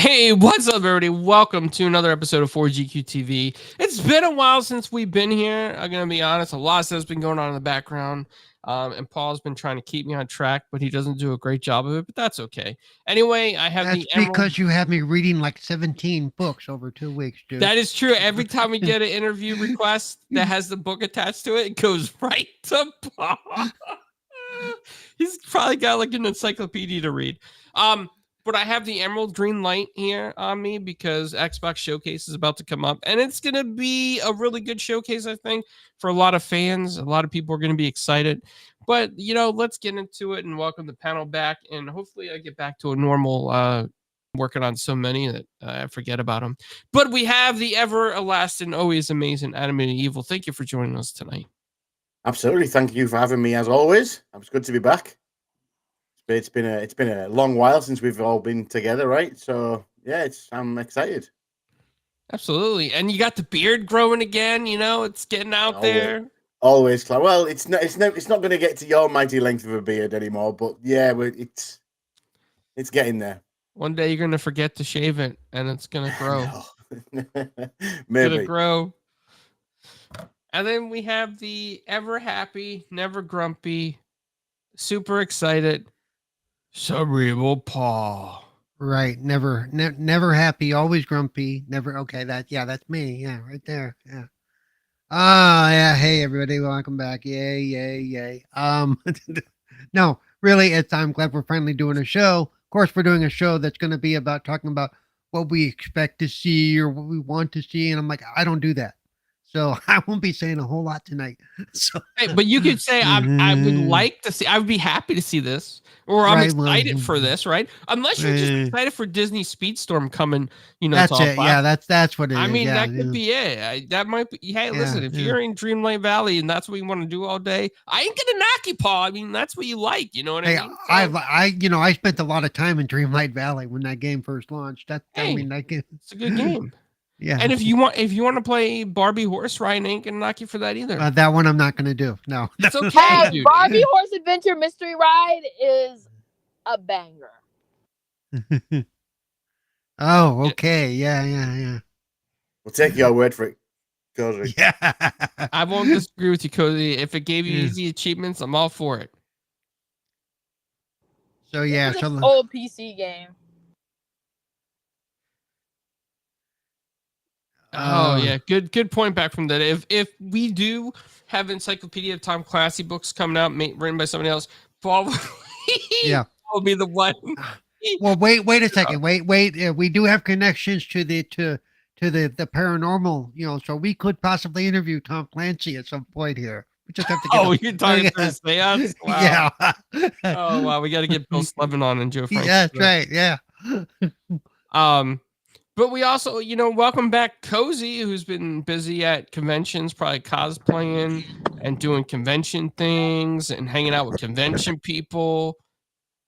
Hey, what's up, everybody? Welcome to another episode of 4GQ TV. It's been a while since we've been here. I'm going to be honest, a lot of stuff's been going on in the background. And Paul's been trying to keep me on track, but he doesn't do a great job of it, but that's okay. Anyway, I have That's the Emerald. because you have me reading like 17 books over 2 weeks, dude. That is true. Every time we get an interview request that has the book attached to it, it goes right to Paul. He's probably got like an encyclopedia to read. But I have the Emerald Green Light here on me because Xbox Showcase is about to come up, and it's going to be a really good showcase, I think, for a lot of fans. A lot of people are going to be excited. But, let's get into it and welcome the panel back, and hopefully I get back to a normal working on so many that I forget about them. But we have the everlasting, always amazing Animated Evil. Thank you for joining us tonight. Absolutely. Thank you for having me as always. It's good to be back. It's been a long while since we've all been together, right? So yeah, I'm excited. Absolutely. And you got the beard growing again, it's getting out there. Always. Well, it's not going to get to your mighty length of a beard anymore, but yeah, it's getting there. One day you're going to forget to shave it and it's going to grow. Maybe. Going to grow. And then we have the ever happy, never grumpy, super excited Cerebral Paul. Right. Never happy, always grumpy. Never. Okay. That's me. Yeah. Right there. Yeah. Yeah. Hey, everybody. Welcome back. Yay. No, really, I'm glad we're finally doing a show. Of course, we're doing a show that's going to be about talking about what we expect to see or what we want to see. And I'm like, I don't do that. So I won't be saying a whole lot tonight. So, hey, but you could say I would like to see. I would be happy to see this, or I'm excited for this, right? Unless you're just excited for Disney Speedstorm coming. That's it. Yeah, that's what it is. I mean, yeah, that could be it. That might be. Hey, listen, if you're in Dreamlight Valley and that's what you want to do all day, I ain't gonna knock you, Paul. I mean, that's what you like. You know what I mean? I spent a lot of time in Dreamlight Valley when that game first launched. That game. It's a good game. Yeah. And if you want to play Barbie Horse Ride, I ain't gonna knock you for that either. That one I'm not gonna do. No. It's okay, dude. Barbie Horse Adventure Mystery Ride is a banger. Oh, okay. Yeah. We'll take your word for it, Cozy. Yeah. I won't disagree with you, Cozy. If it gave you easy achievements, I'm all for it. So yeah, it's an old PC game. Oh yeah, good point back from that. If we do have Encyclopedia of Tom Clancy books coming out, written by somebody else, Paul will be the one. Well, wait a second. Wait. We do have connections to the paranormal, so we could possibly interview Tom Clancy at some point here. We just have to get you're talking for a seance? Wow. Yeah. Oh wow, we got to get Bill Slevin on and Joe Frank. Yeah, that's right. Yeah. But we also, welcome back Cozy, who's been busy at conventions, probably cosplaying and doing convention things and hanging out with convention people.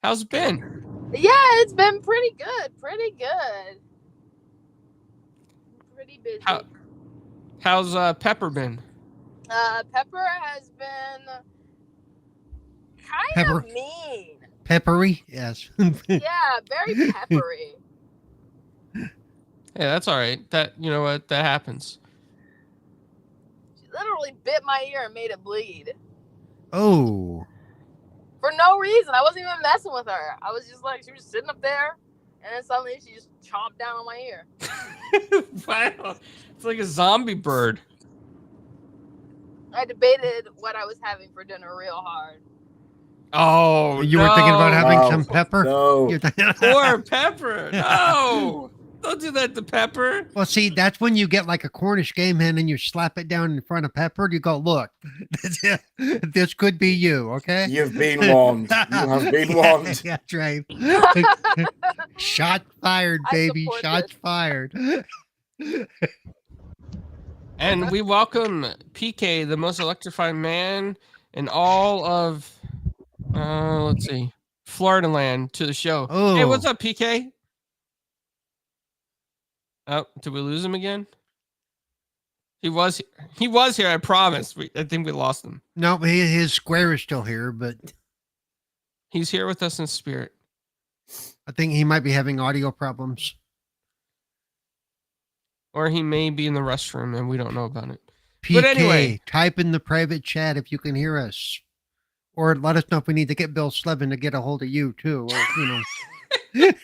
How's it been? Yeah, it's been pretty good. Pretty busy. How's Pepper been? Pepper has been kind of mean. Peppery? Yes. Yeah, very peppery. Yeah, that's all right. That, you know what? That happens. She literally bit my ear and made it bleed. Oh. For no reason. I wasn't even messing with her. I was just like, she was sitting up there, and then suddenly she just chomped down on my ear. Wow. It's like a zombie bird. I debated what I was having for dinner real hard. Oh, you were thinking about having some pepper? No. Poor Pepper. No. Don't do that to Pepper. Well, see, that's when you get like a Cornish game hen and you slap it down in front of Pepper. You go, look, this could be you, okay? You've been warned. You have been warned. That's right. Shot fired, baby. Shots fired. And we welcome PK, the most electrifying man in all of, Florida land, to the show. Oh. Hey, what's up, PK? Oh, did we lose him again? He was here, I promise. I think we lost him. No, his square is still here, but he's here with us in spirit. I think he might be having audio problems. Or he may be in the restroom and we don't know about it. PK, But anyway. type in the private chat if you can hear us. Or let us know if we need to get Bill Slevin to get a hold of you, too. Or,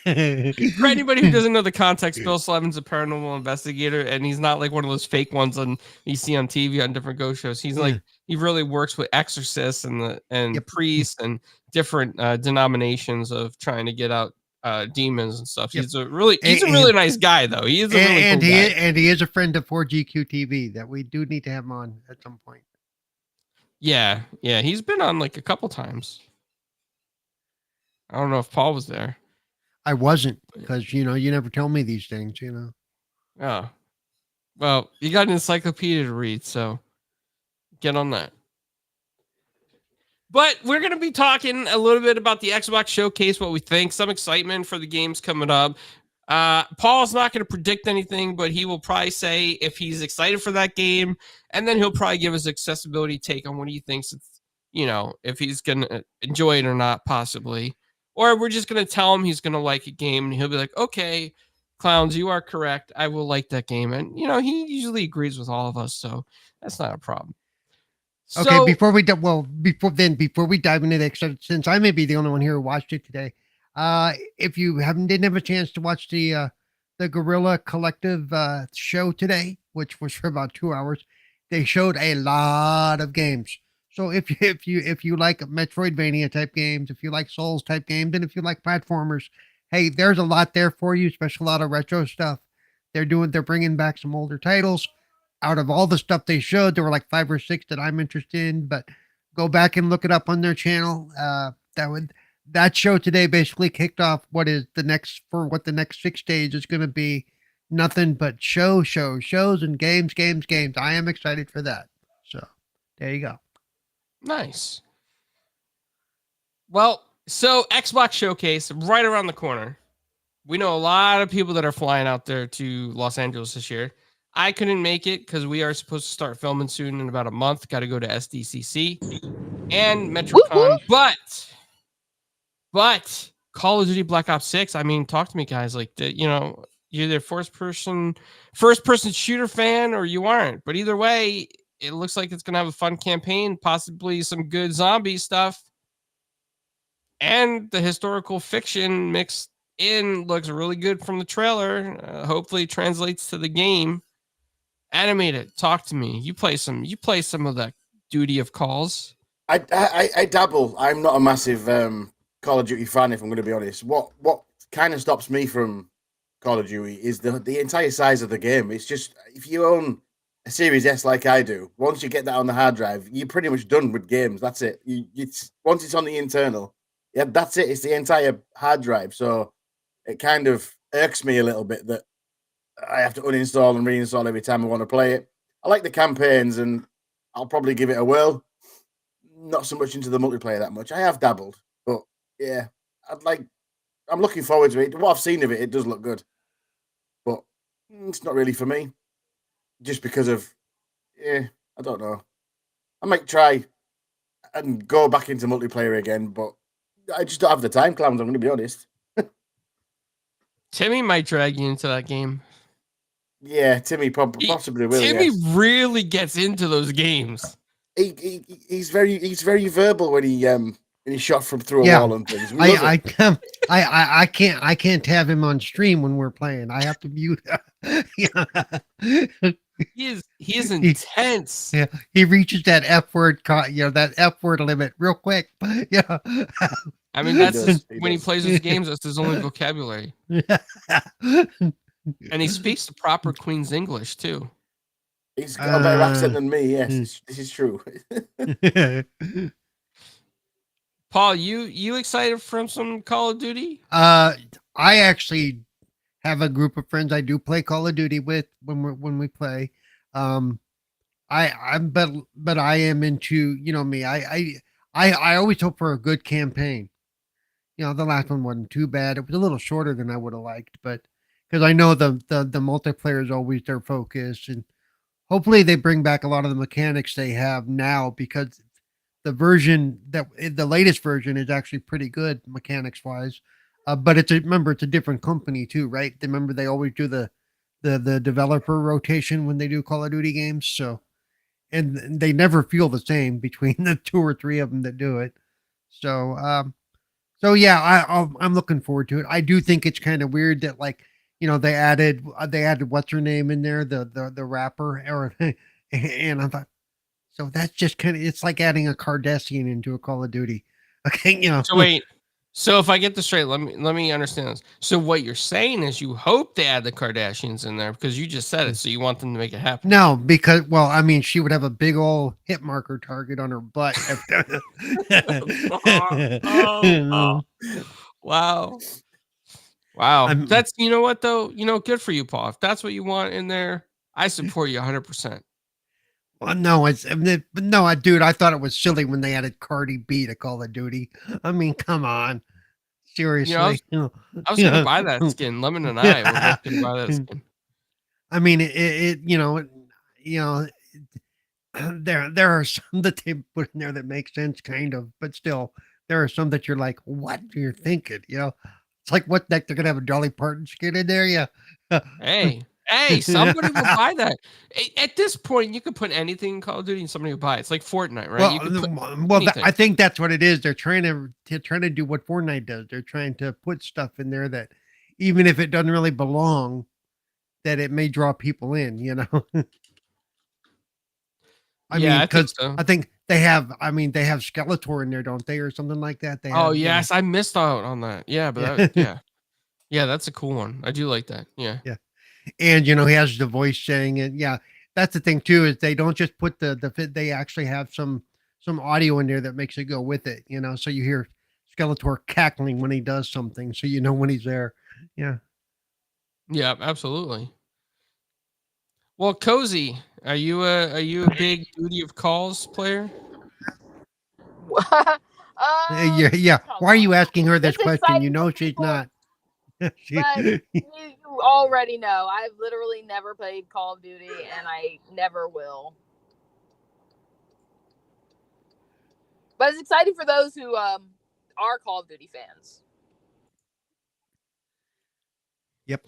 For anybody who doesn't know the context, Bill Slevin's a paranormal investigator, and he's not like one of those fake ones you see on TV on different ghost shows. He's like, he really works with exorcists and priests and different denominations of trying to get out demons and stuff. He's a really nice guy, though. He is a really cool guy. And he is a friend of 4GQ TV that we do need to have him on at some point. Yeah, he's been on like a couple times. I don't know if Paul was there. I wasn't, because you never tell me these things. Oh, well, you got an encyclopedia to read, so get on that. But we're going to be talking a little bit about the Xbox Showcase, what we think, some excitement for the games coming up. Paul's not going to predict anything, but he will probably say if he's excited for that game, and then he'll probably give his accessibility take on what he thinks it's, if he's going to enjoy it or not, possibly. Or we're just going to tell him he's going to like a game, and he'll be like, okay, Clowns, you are correct. I will like that game. And, he usually agrees with all of us, so that's not a problem. Okay, before we dive into that, since I may be the only one here who watched it today, if you didn't have a chance to watch the Guerrilla Collective show today, which was for about 2 hours, they showed a lot of games. So if you like Metroidvania type games, if you like Souls type games, and if you like platformers, hey, there's a lot there for you, especially a lot of retro stuff. They're bringing back some older titles. Out of all the stuff they showed, there were like 5 or 6 that I'm interested in, but go back and look it up on their channel. That show today basically kicked off what the next 6 days is going to be. Nothing but shows and games. I am excited for that. So there you go. Nice. Well, so Xbox Showcase right around the corner. We know a lot of people that are flying out there to Los Angeles this year. I couldn't make it because we are supposed to start filming soon in about a month. Got to go to SDCC and MetroCon. But Call of Duty Black Ops 6. I mean, talk to me, guys. Like, you're either first person shooter fan or you aren't. But either way, it looks like it's gonna have a fun campaign, possibly some good zombie stuff, and the historical fiction mixed in looks really good from the trailer. Hopefully, it translates to the game. Animated, talk to me. You play some of that Duty of Calls. I dabble. I'm not a massive Call of Duty fan, if I'm going to be honest. What kind of stops me from Call of Duty is the entire size of the game. It's just, if you own a Series S like I do, once you get that on the hard drive, you're pretty much done with games. That's it. Once it's on the internal, yeah, that's it. It's the entire hard drive. So it kind of irks me a little bit that I have to uninstall and reinstall every time I want to play it. I like the campaigns, and I'll probably give it a whirl. Not so much into the multiplayer that much. I have dabbled, but yeah, I'm looking forward to it. What I've seen of it, it does look good, but it's not really for me. Just because of, I don't know. I might try and go back into multiplayer again, but I just don't have the time, Clowns. I'm going to be honest. Timmy might drag you into that game. Yeah, Timmy possibly will. Timmy really gets into those games. He's very verbal when he shot from through a wall and things. I can't have him on stream when we're playing. I have to mute. He is intense. Yeah, he reaches that F word, that F word limit real quick. Yeah. I mean, when he plays his games, that's his only vocabulary. And he speaks the proper Queen's English too. He's got a better accent than me. Yes, this is true. Paul, you excited for some Call of Duty? I actually have a group of friends I do play Call of Duty with when we play. But I am into, me. I always hope for a good campaign. The last one wasn't too bad. It was a little shorter than I would have liked, but because I know the multiplayer is always their focus, and hopefully they bring back a lot of the mechanics they have now, because the latest version is actually pretty good mechanics wise. But remember, it's a different company too, right? Remember, they always do the the developer rotation when they do Call of Duty games. So, and they never feel the same between the 2 or 3 of them that do it. So, so yeah, I'm looking forward to it. I do think it's kind of weird that like they added what's her name in there, the rapper, or and I thought so that's just kind of it's like adding a Kardashian into a Call of Duty. Okay, So wait. So if I get this straight, let me understand this. So what you're saying is you hope they add the Kardashians in there because you just said it, so you want them to make it happen. No, because I mean, she would have a big old hit marker target on her butt. Oh. Wow. That's you know what though? Good for you, Paul. If that's what you want in there, I support you 100%. Well, no, no, dude. I thought it was silly when they added Cardi B to Call of Duty. I mean, come on, seriously. I was gonna buy that skin. Lemon and I were both gonna buy that skin. I mean, there are some that they put in there that make sense, kind of, but still, there are some that you're like, what you're thinking, It's like what they're gonna have a Dolly Parton skin in there, yeah. Hey, somebody will buy that. At this point, you could put anything in Call of Duty and somebody will buy it. It's like Fortnite, right? I think that's what it is. They're trying to do what Fortnite does. They're trying to put stuff in there that, even if it doesn't really belong, that it may draw people in. I think they have Skeletor in there, don't they, or something like that? Yes, I missed out on that. Yeah, but yeah, that's a cool one. I do like that. Yeah. And he has the voice saying it. Yeah, that's the thing too, is they don't just put they actually have some audio in there that makes it go with it. So you hear Skeletor cackling when he does something, so when he's there. Yeah. Yeah, absolutely. Well, Cozy, are you a big Duty of Calls player? Yeah. Why are you asking her this question? She's not. But you already know I've literally never played Call of Duty, and I never will. But it's exciting for those who are Call of Duty fans. Yep.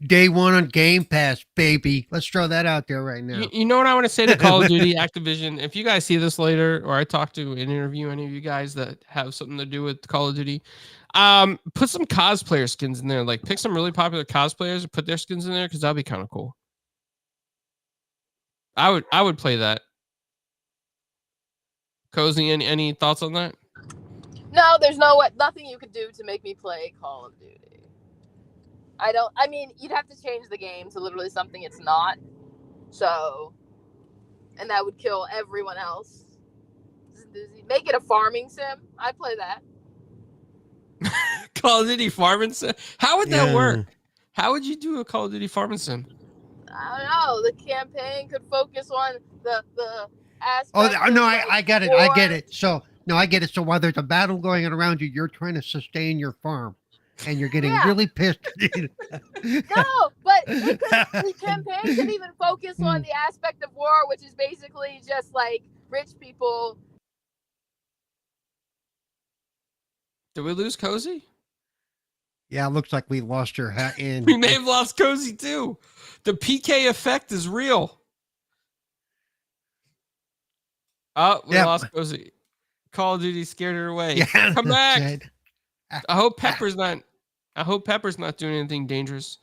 Day one on Game Pass, baby. Let's throw that out there right now. You know what I want to say to Call of Duty Activision? If you guys see this later, or I talk to and interview any of you guys that have something to do with Call of Duty, put some cosplayer skins in there. Like, pick some really popular cosplayers and put their skins in there, because that'd be kind of cool. I would play that. Cozy, any thoughts on that? No, there's nothing you could do to make me play Call of Duty. I mean, you'd have to change the game to literally something it's not. So, and that would kill everyone else. Make it a farming sim. I'd play that. Call of Duty farming sim? How would that work? How would you do a Call of Duty farming sim? I don't know. The campaign could focus on the aspect. Oh no, I get it. I get it. So I get it. So while there's a battle going on around you, you're trying to sustain your farm, and you're getting really pissed. No, but the campaign could even focus on the aspect of war, which is basically just like rich people. Did we lose Cozy? Yeah, it looks like we lost her hat in. We may have lost Cozy too. The PK effect is real. Oh, we lost Cozy. Call of Duty scared her away. Yeah, come back. I hope Pepper's not doing anything dangerous.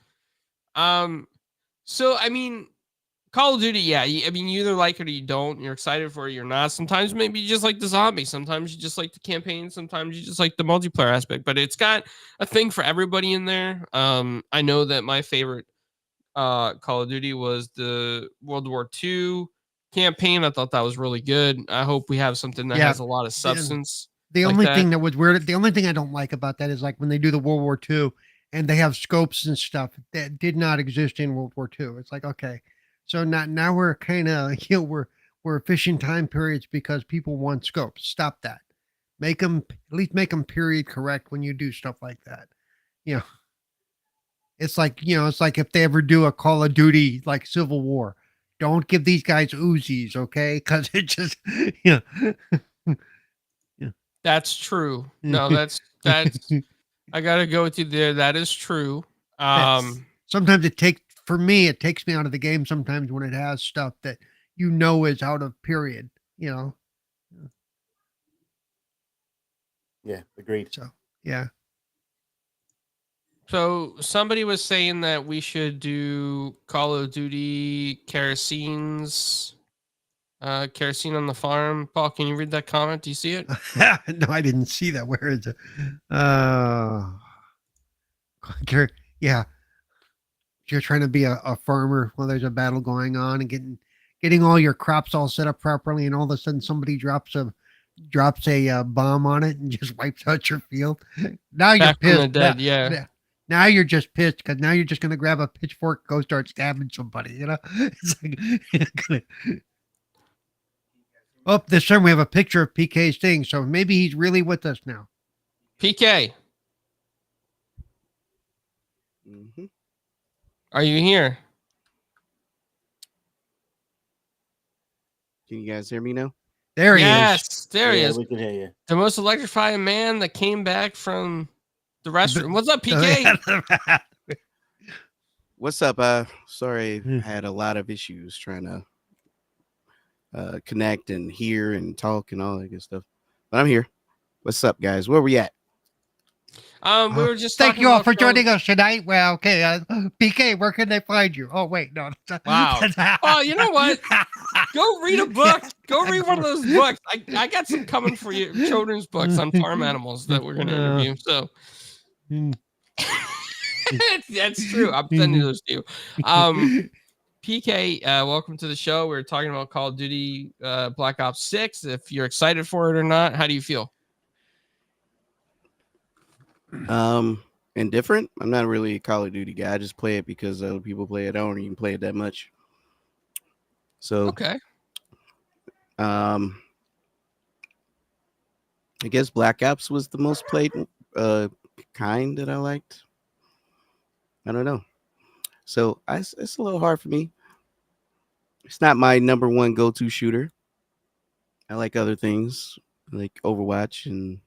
So I mean, Call of Duty, yeah. I mean, you either like it or you don't. You're excited for it, you're not. Sometimes maybe you just like the zombie. Sometimes you just like the campaign. Sometimes you just like the multiplayer aspect. But it's got a thing for everybody in there. I know that my favorite Call of Duty was the World War II campaign. I thought that was really good. I hope we have something that has a lot of substance. The only thing that was weird, the only thing I don't like about that is like when they do the World War II and they have scopes and stuff that did not exist in World War II. It's like, okay. So now we're kind of, we're fishing time periods because people want scopes. Stop that. At least make them period correct when you do stuff like that. It's like, it's like if they ever do a Call of Duty like Civil War, don't give these guys Uzis, okay? Because it just, That's true. No, that's I gotta go with you there. That is true. Sometimes it takes for me, it takes me out of the game sometimes when it has stuff that is out of period. Yeah, agreed. So yeah. So somebody was saying that we should do Call of Duty Kerosene's Kerosene on the Farm. Paul, can you read that comment? Do you see it? No, I didn't see that. Where is it? Yeah. You're trying to be a farmer while there's a battle going on and getting all your crops all set up properly, and all of a sudden somebody drops a bomb on it and just wipes out your field. Now you're Back from the pissed. dead, yeah. Now you're just pissed because now you're just gonna grab a pitchfork, go start stabbing somebody. It's like, oh, this time we have a picture of PK's thing, so maybe he's really with us now. PK, Mm-hmm. are you here? Can you guys hear me now? There he is. Yes, there he Yeah, is. we can hear you. The most electrifying man that came back from the restroom. What's up, Oh, PK? What's up? Sorry, I had a lot of issues trying to connect and hear and talk and all that good stuff. But I'm here. What's up, guys? Where we at? We were just thank talking you all about for Call- joining us tonight. Well, okay, PK, where can they find you? Oh wait, no. Wow. Oh, you know what? Go read a book. Go read one of those books. I got some coming for you, children's books on farm animals that we're gonna interview. So that's true. I'm sending those to you. PK, welcome to the show. We're talking about Call of Duty Black Ops 6. If you're excited for it or not, how do you feel? Indifferent. I'm not really a Call of Duty guy. I just play it because other people play it. I don't even play it that much. So Okay. I guess Black Ops was the most played kind that I liked. I don't know. So it's a little hard for me. It's not my number one go-to shooter. I like other things like Overwatch and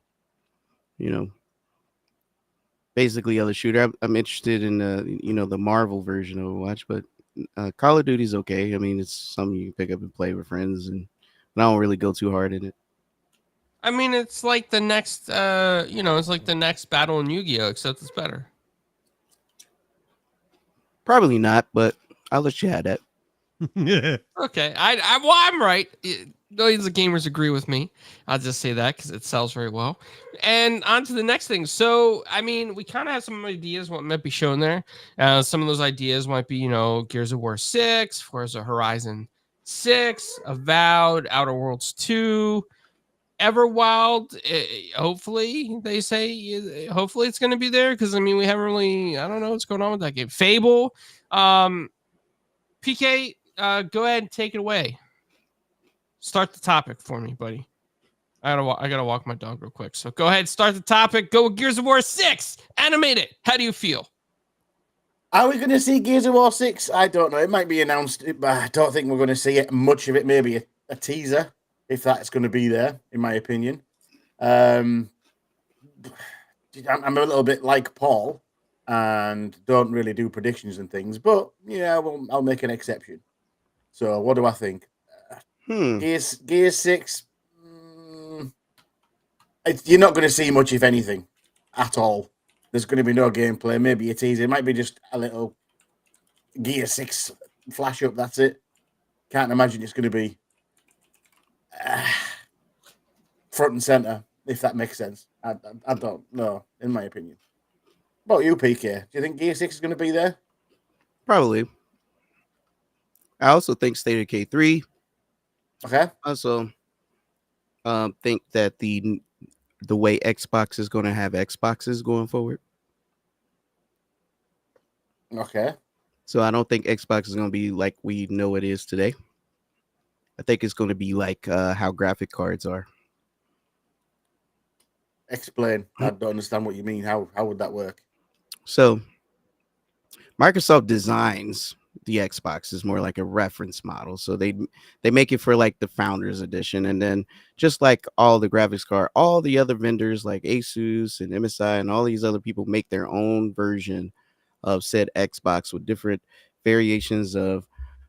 basically other shooter. I'm interested in the Marvel version of Overwatch, but Call of Duty's okay. I mean, it's something you can pick up and play with friends, and I don't really go too hard in it. I mean, it's like the next, it's like the next battle in Yu-Gi-Oh, except it's better. Probably not, but I'll let you have that. Okay, I'm right. Millions of gamers agree with me. I'll just say that because it sells very well. And on to the next thing. So, I mean, we kind of have some ideas what might be shown there. Some of those ideas might be, Gears of War 6, Forza Horizon 6, Avowed, Outer Worlds 2, Everwild. Hopefully, they say, hopefully it's going to be there because, I mean, we haven't really, I don't know what's going on with that game. Fable. PK, go ahead and take it away. Start the topic for me, buddy. I gotta walk my dog real quick. So go ahead, start the topic. Go with Gears of War 6. Animate it. How do you feel? Are we going to see Gears of War 6? I don't know. It might be announced, but I don't think we're going to see it. Much of it, maybe a teaser, if that's going to be there, in my opinion. I'm a little bit like Paul and don't really do predictions and things, but yeah, I'll make an exception. So what do I think? Gears 6, you're not going to see much, if anything, at all. There's going to be no gameplay, maybe a teaser. It might be just a little Gear 6 flash up, that's it. Can't imagine it's going to be front and center, if that makes sense. I don't know, in my opinion. What about you, PK? Do you think Gear 6 is going to be there? Probably. I also think State of K3. Okay. Also, think that the way Xbox is going to have Xboxes going forward. Okay. So I don't think Xbox is going to be like we know it is today. I think it's going to be like how graphic cards are. Explain. I don't understand what you mean. How would that work? So Microsoft designs the Xbox is more like a reference model. So they make it for like the Founders Edition. And then just like all the graphics card, all the other vendors like Asus and MSI and all these other people make their own version of said Xbox with different variations of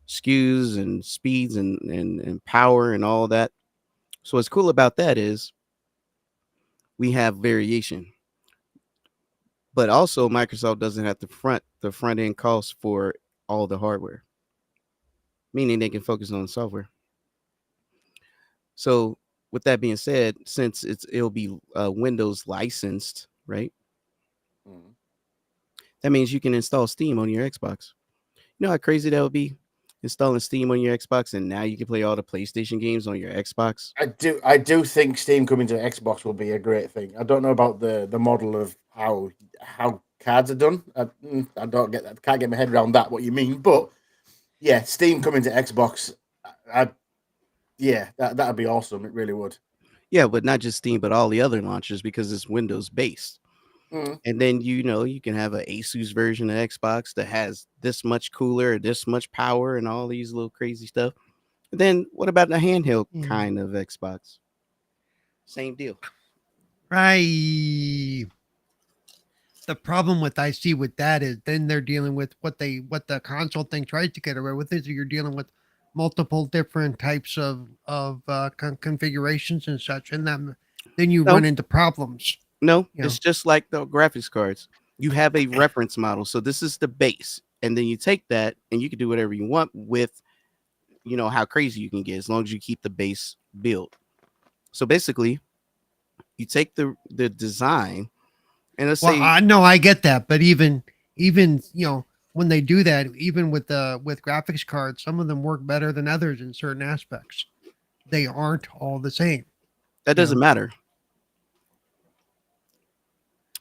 SKUs and speeds and power and all that. So what's cool about that is we have variation, but also Microsoft doesn't have to front the front end costs for all the hardware, meaning they can focus on the software. So with that being said, since it'll be Windows licensed, right? Mm. That means you can install Steam on your Xbox. You know how crazy that would be? Installing Steam on your Xbox, and now you can play all the PlayStation games on your Xbox. I do think Steam coming to Xbox will be a great thing. I don't know about the model of how cards are done. I don't get that. Can't get my head around that. What you mean? But yeah, Steam coming to Xbox. Yeah, that'd be awesome. It really would. Yeah, but not just Steam, but all the other launchers because it's Windows based. Mm. And then you can have an Asus version of Xbox that has this much cooler, this much power, and all these little crazy stuff. And then what about the handheld kind of Xbox? Same deal. Right. The problem with I see with that is then they're dealing with what the console thing tries to get away with is you're dealing with multiple different types of configurations and such, and then you No. run into problems. No, Yeah. it's just like the graphics cards. You have a reference model. So this is the base. And then you take that and you can do whatever you want with, how crazy you can get as long as you keep the base build. So basically, you take the design and let's Well, say I know I get that, but even when they do that, even with graphics cards, some of them work better than others in certain aspects. They aren't all the same. that doesn't matter.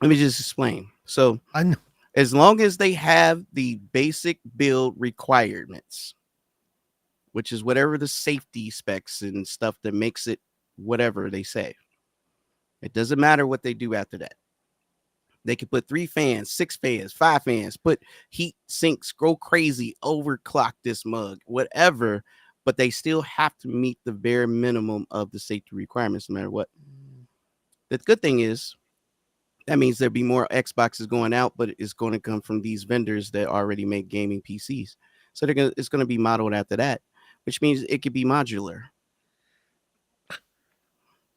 Let me just explain. So I know. as long as they have the basic build requirements, which is whatever the safety specs and stuff that makes it whatever they say, it doesn't matter what they do after that. They can put 3 fans, 6 fans, 5 fans, put heat sinks, go crazy, overclock this mug, whatever, but they still have to meet the bare minimum of the safety requirements no matter what. The good thing is that means there'll be more Xboxes going out, but it's going to come from these vendors that already make gaming PCs. So it's going to be modeled after that, which means it could be modular.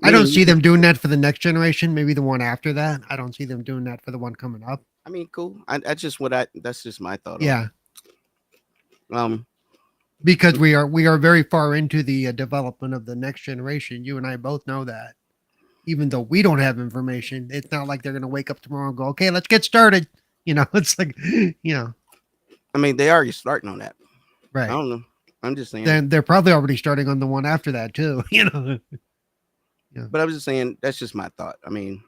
I don't see them doing that for the next generation. Maybe the one after that. I don't see them doing that for the one coming up. I mean, cool. That's just my thought. Yeah. On it. Because we are very far into the development of the next generation. You and I both know that. Even though we don't have information, it's not like they're going to wake up tomorrow and go, "Okay, let's get started." It's like, I mean, they already starting on that. right. I don't know. I'm just saying. Then they're probably already starting on the one after that too. But I was just saying that's just my thought. I mean,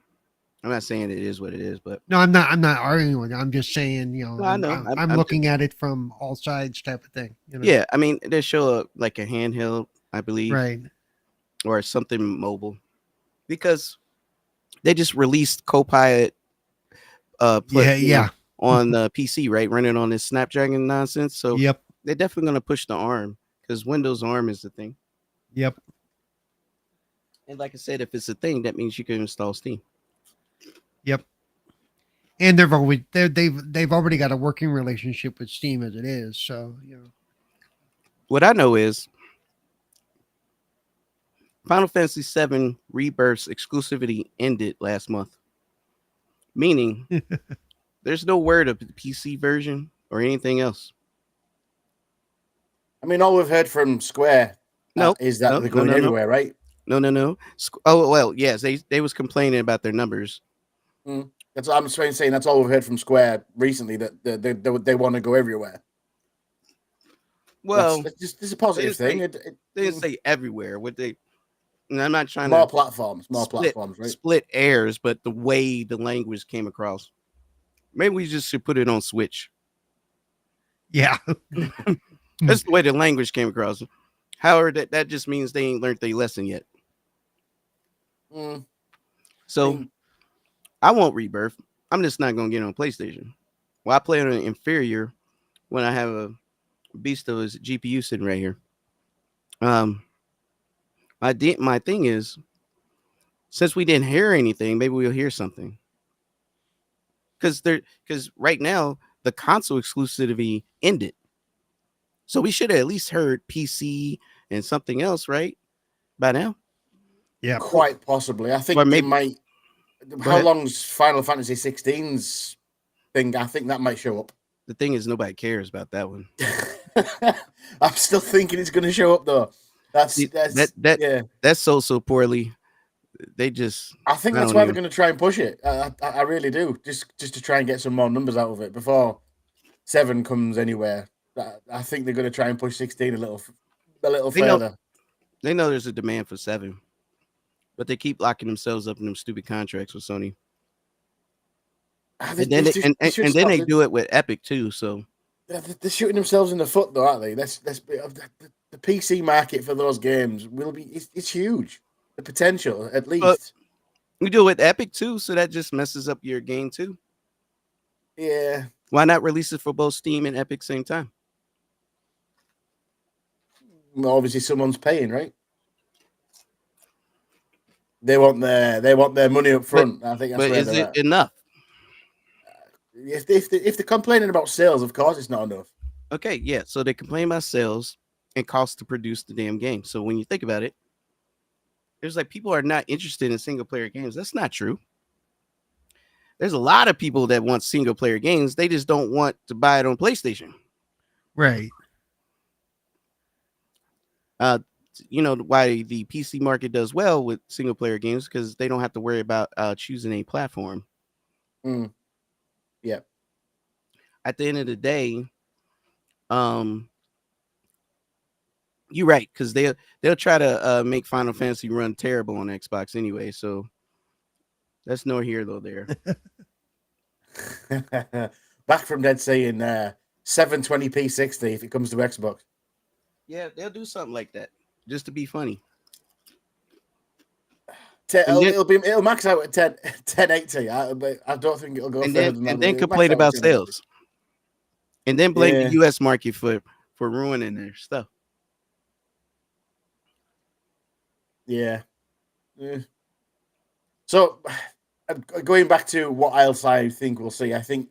I'm not saying it is what it is, but No, I'm not. I'm not arguing with you. I'm just saying, No, I know. I'm looking at it from all sides, type of thing. yeah, I mean, they show like a handheld, I believe, Right. or something mobile, because they just released Copilot, on the PC, right, running on this Snapdragon nonsense. So Yep. they're definitely going to push the ARM because Windows ARM is the thing. Yep. And like I said, if it's a thing, that means you can install Steam. Yep. And they've already got a working relationship with Steam as it is. So What I know is Final Fantasy VII Rebirth's exclusivity ended last month, meaning there's no word of the PC version or anything else. I mean, all we've heard from Square is that they're going everywhere, right? No. Oh well, yes, they was complaining about their numbers. That's what I'm saying. That's all we've heard from Square recently. That they want to go everywhere. Well, it's a positive thing. They didn't say everywhere. What they? And I'm not trying more to platforms, right? Split airs, but the way the language came across. Maybe we just should put it on Switch. yeah. That's the way the language came across. However, that just means they ain't learned their lesson yet. So I won't Rebirth. I'm just not gonna get on PlayStation. Well, I play on an inferior when I have a beast of a GPU sitting right here. My thing is, since we didn't hear anything, maybe we'll hear something. Because right now the console exclusivity ended. So we should have at least heard PC and something else, right? By now. Yeah. Quite possibly. I think Or it maybe- might. How ahead. long's Final Fantasy 16's thing? I think that might show up. The thing is, nobody cares about that one. I'm still thinking it's going to show up though. That's See, yeah. That's so poorly. They just. I think I that's don't why even- they're going to try and push it. I really do. Just to try and get some more numbers out of it before 7 comes anywhere. I think they're going to try and push 16 a little They know- further. They know there's a demand for 7, but they keep locking themselves up in them stupid contracts with Sony. And then they do it with Epic too. So They're shooting themselves in the foot, though, aren't they? The PC market for those games will be it's huge. The potential, at least. we do it with Epic too. So that just messes up your game too. Yeah. Why not release it for both Steam and Epic same time? Well, obviously, someone's paying, right? They want their money up front. I think that's But where is they're it at. enough? If they're complaining about sales, of course, it's not enough. Okay, yeah. So they complain about sales and cost to produce the damn game. So when you think about it, there's like people are not interested in single player games. That's not true. There's a lot of people that want single player games. They just don't want to buy it on PlayStation. Right. You know why the PC market does well with single player games, because they don't have to worry about choosing a platform. Mm. Yeah. At the end of the day, you're right, because they'll try to make Final Fantasy run terrible on Xbox anyway. So that's nor here nor there. Back from Dead saying 720p 60 if it comes to Xbox. Yeah, they'll do something like that just to be funny. It'll max out at 1080. But I don't think it'll go And further then, than that. and then It'll max complain out at about 1080. sales. And then blame Yeah. the US market for ruining their stuff. Yeah. So, going back to what else I think we'll see, I think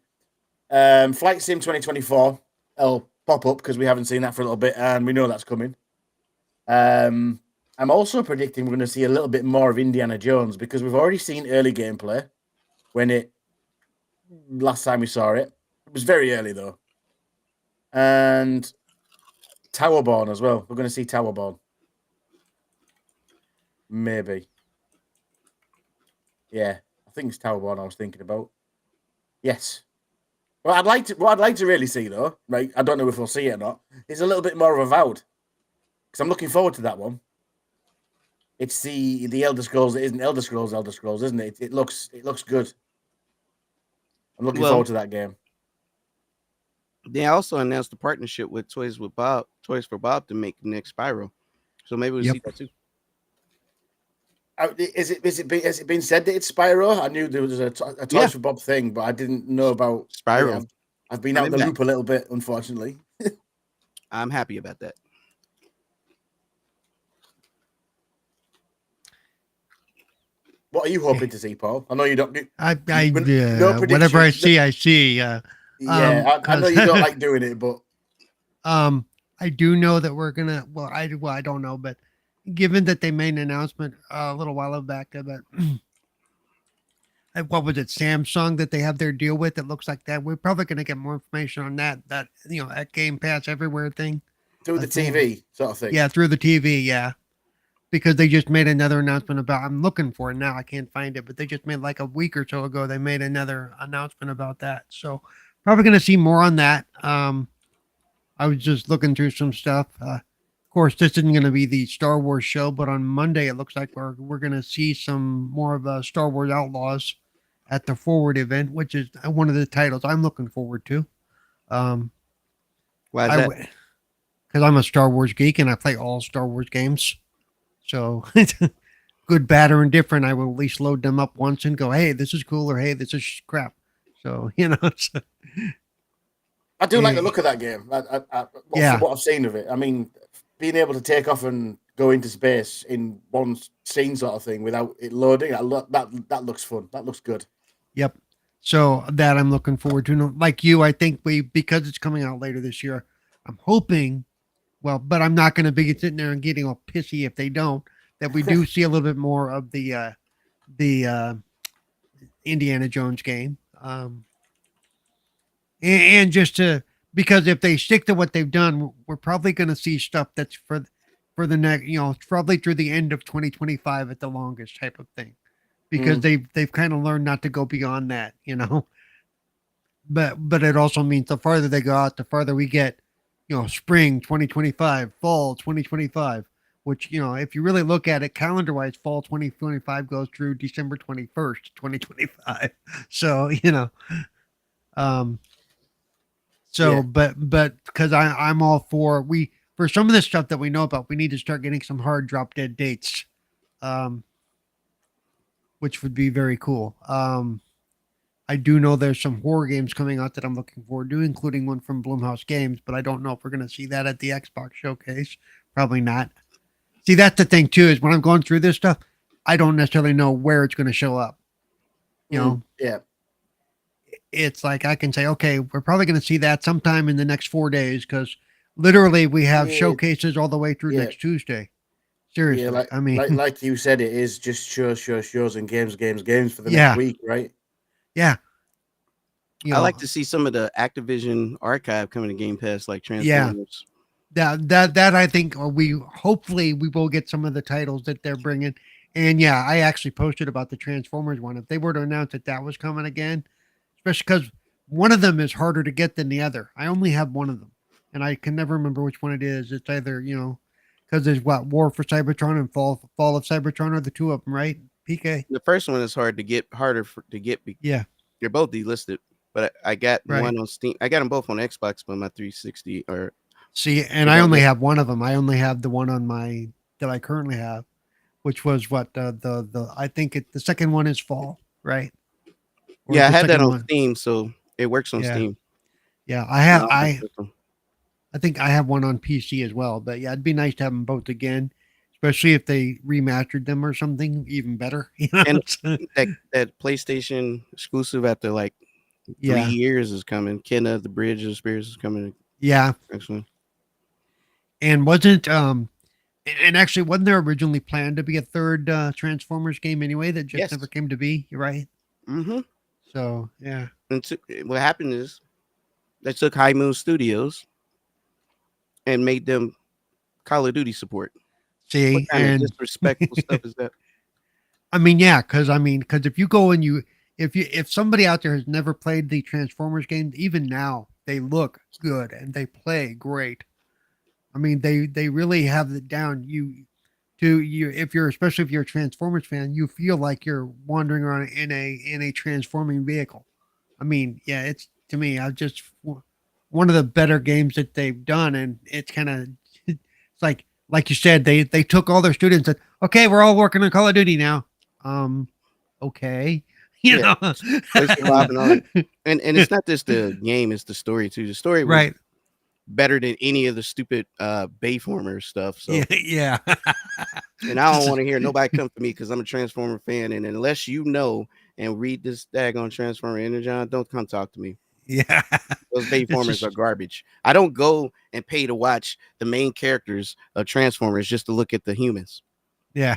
Flight Sim 2024 will pop up because we haven't seen that for a little bit, and we know that's coming. I'm also predicting we're going to see a little bit more of Indiana Jones because we've already seen early gameplay last time we saw it. It was very early though. And Towerborn as well. We're going to see Towerborn. Maybe. Yeah, I think it's Towerborn I was thinking about. Yes. Well, what I'd like to really see though, right? I don't know if we'll see it or not. Is a little bit more of Avowed, because I'm looking forward to that one. It's the Elder Scrolls. It isn't Elder Scrolls, isn't it? It looks good. I'm looking forward to that game. They also announced a partnership with Toys for Bob to make the next Spyro. So maybe we'll see that too. Has it been said that it's Spyro? I knew there was a Toys for Bob thing, but I didn't know about Spyro. I've been out of the loop a little bit, unfortunately. I'm happy about that. What are you hoping to see, Paul? I know you don't. Whatever I see, I see. I know you don't like doing it, but I do know that we're gonna. Well, I don't know, but given that they made an announcement a little while back about what was it, Samsung, that they have their deal with, it looks like that we're probably gonna get more information on that at Game Pass Everywhere thing through the TV sort of thing. Yeah, through the TV, yeah. Because they just made another announcement about, I'm looking for it now, I can't find it, but they just made like a week or so ago, they made another announcement about that. So probably going to see more on that. I was just looking through some stuff. Of course, this isn't going to be the Star Wars show, but on Monday, it looks like we're going to see some more of Star Wars Outlaws at the Forward event, which is one of the titles I'm looking forward to. Why is that? Because I'm a Star Wars geek and I play all Star Wars games. So good, bad, or indifferent, I will at least load them up once and go, hey, this is cool, or hey, this is crap. So, I do like the look of that game. What I've seen of it. I mean, being able to take off and go into space in one scene sort of thing without it loading, that looks fun. That looks good. Yep. So that I'm looking forward to. Like you, I think because it's coming out later this year, I'm hoping well, but I'm not going to be sitting there and getting all pissy if they don't. That we do see a little bit more of the Indiana Jones game, and just to because if they stick to what they've done, we're probably going to see stuff that's for the next, probably through the end of 2025 at the longest type of thing, because they've kind of learned not to go beyond that, But it also means the farther they go out, the farther we get, spring 2025, fall 2025, which, if you really look at it calendar wise, fall 2025 goes through December 21st, 2025. So, um, Yeah. but because I'm all for some of the stuff that we know about, we need to start getting some hard drop dead dates, which would be very cool. I do know there's some horror games coming out that I'm looking forward to, including one from Blumhouse Games, but I don't know if we're going to see that at the Xbox showcase. Probably not. See, that's the thing too, is when I'm going through this stuff, I don't necessarily know where it's going to show up. Yeah. It's like I can say, okay, we're probably going to see that sometime in the next 4 days, because literally we have Yeah. showcases all the way through Yeah. next Tuesday. Seriously, Yeah, like, I mean, like you said, it is just shows and games for the Yeah. next week, right? yeah. I like to see some of the Activision archive coming to Game Pass, like Transformers. that I think hopefully we will get some of the titles that they're bringing. And yeah, I actually posted about the Transformers one. If they were to announce that was coming again, especially because one of them is harder to get than the other. I only have one of them, and I can never remember which one it is. It's either because there's War for Cybertron and Fall of Cybertron are the two of them, right? PK. The first one is harder to get. Yeah, They're both delisted, but I got Right. one on Steam. I got them both on Xbox, but my 360 or see, and I only have one of them. I only have the one on that I currently have, which was what the I think the second one is Fall, right? Or yeah, I the had that second on one. Steam, so it works on Yeah. Steam. Yeah, I have. No, I think I have one on PC as well. But yeah, it'd be nice to have them both again, especially if they remastered them or something even better. And that PlayStation exclusive after like 3 yeah, years is coming. Kenna, the Bridge of Spirits is coming yeah, next one. and wasn't and actually wasn't there originally planned to be a third Transformers game anyway that just Yes. never came to be? You're right. Mm-hmm. So yeah, And what happened is they took High Moon Studios and made them Call of Duty support. see, What kind and of disrespectful stuff is that? I mean, yeah, because if you go and if somebody out there has never played the Transformers game, even now they look good and they play great. I mean, they really have it down. Especially if you're a Transformers fan, you feel like you're wandering around in a transforming vehicle. I mean, yeah, it's to me, I just one of the better games that they've done, and it's kind of it's like you said, they took all their students and okay, we're all working on Call of Duty now. Okay, you Yeah. know, PlayStation 5 and all that. And it's not just the game, it's the story too. The story was right? better than any of the stupid Bayformer stuff. So Yeah. and I don't want to hear nobody come for me because I'm a Transformer fan. And unless you know and read this daggone Transformer Energon, don't come talk to me. Yeah. Those Bayformers just- are garbage. I don't go and pay to watch the main characters of Transformers just to look at the humans. Yeah.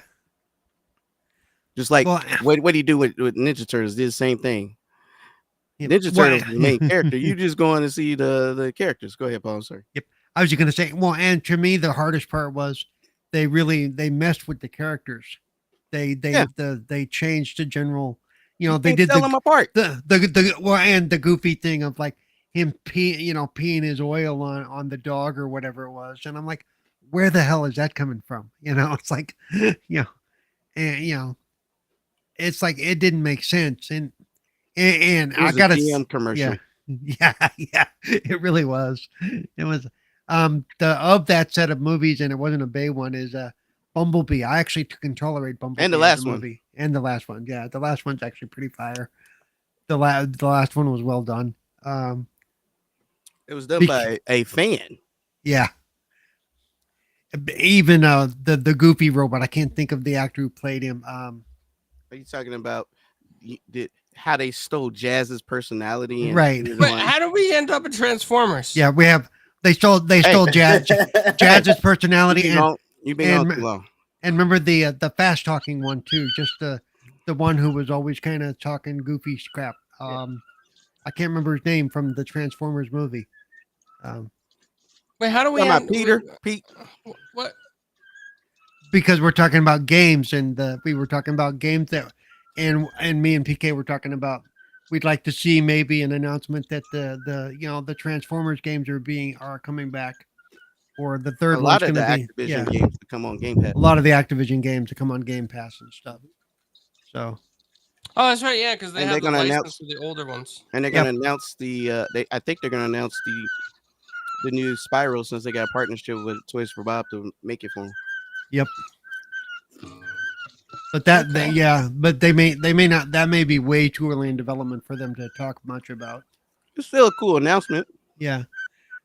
Just like Well, what do you do with Ninja Turtles? Did the same thing. yeah, Ninja well, Turtles is the main character. You just going to see the characters. Go ahead, Paul. I'm sorry. I was just gonna say, well, and to me, the hardest part was they messed with the characters. They changed to general. They can't did tell them apart. and the goofy thing of like him peeing his oil on the dog or whatever it was, and I'm like, where the hell is that coming from? It's like, and it's like it didn't make sense, and It I was a gotta GM commercial. yeah, it really was. It was of that set of movies, and it wasn't a Bay one, is Bumblebee. I actually can tolerate Bumblebee. And the as last a one. movie. And the last one. Yeah, the last one's actually pretty fire. The last one was well done. It was done by a fan. Yeah. Even the goofy robot, I can't think of the actor who played him. Are you talking about how they stole Jazz's personality? And Right. put it But on- how do we end up in Transformers? Yeah, we have They stole Jazz's personality You've been on and too long. and remember the fast talking one too, just the one who was always kind of talking goofy crap. I can't remember his name from the Transformers movie. Wait, how do we Talking about end? Peter? Pete? What? Because we're talking about games, and we were talking about games that, and me and PK were talking about. We'd like to see maybe an announcement that the Transformers games are coming back, or the A third lot one's of the going to be Activision games to come on Game Pass. a lot of the Activision games to come on Game Pass and stuff. So Oh, that's right. Yeah, because they And have they're the gonna license announce- for the older ones. And they're gonna announce I think they're gonna announce the new Spiral, since they got a partnership with Toys for Bob to make it for them. yep. But but they may not. That may be way too early in development for them to talk much about. It's still a cool announcement. Yeah.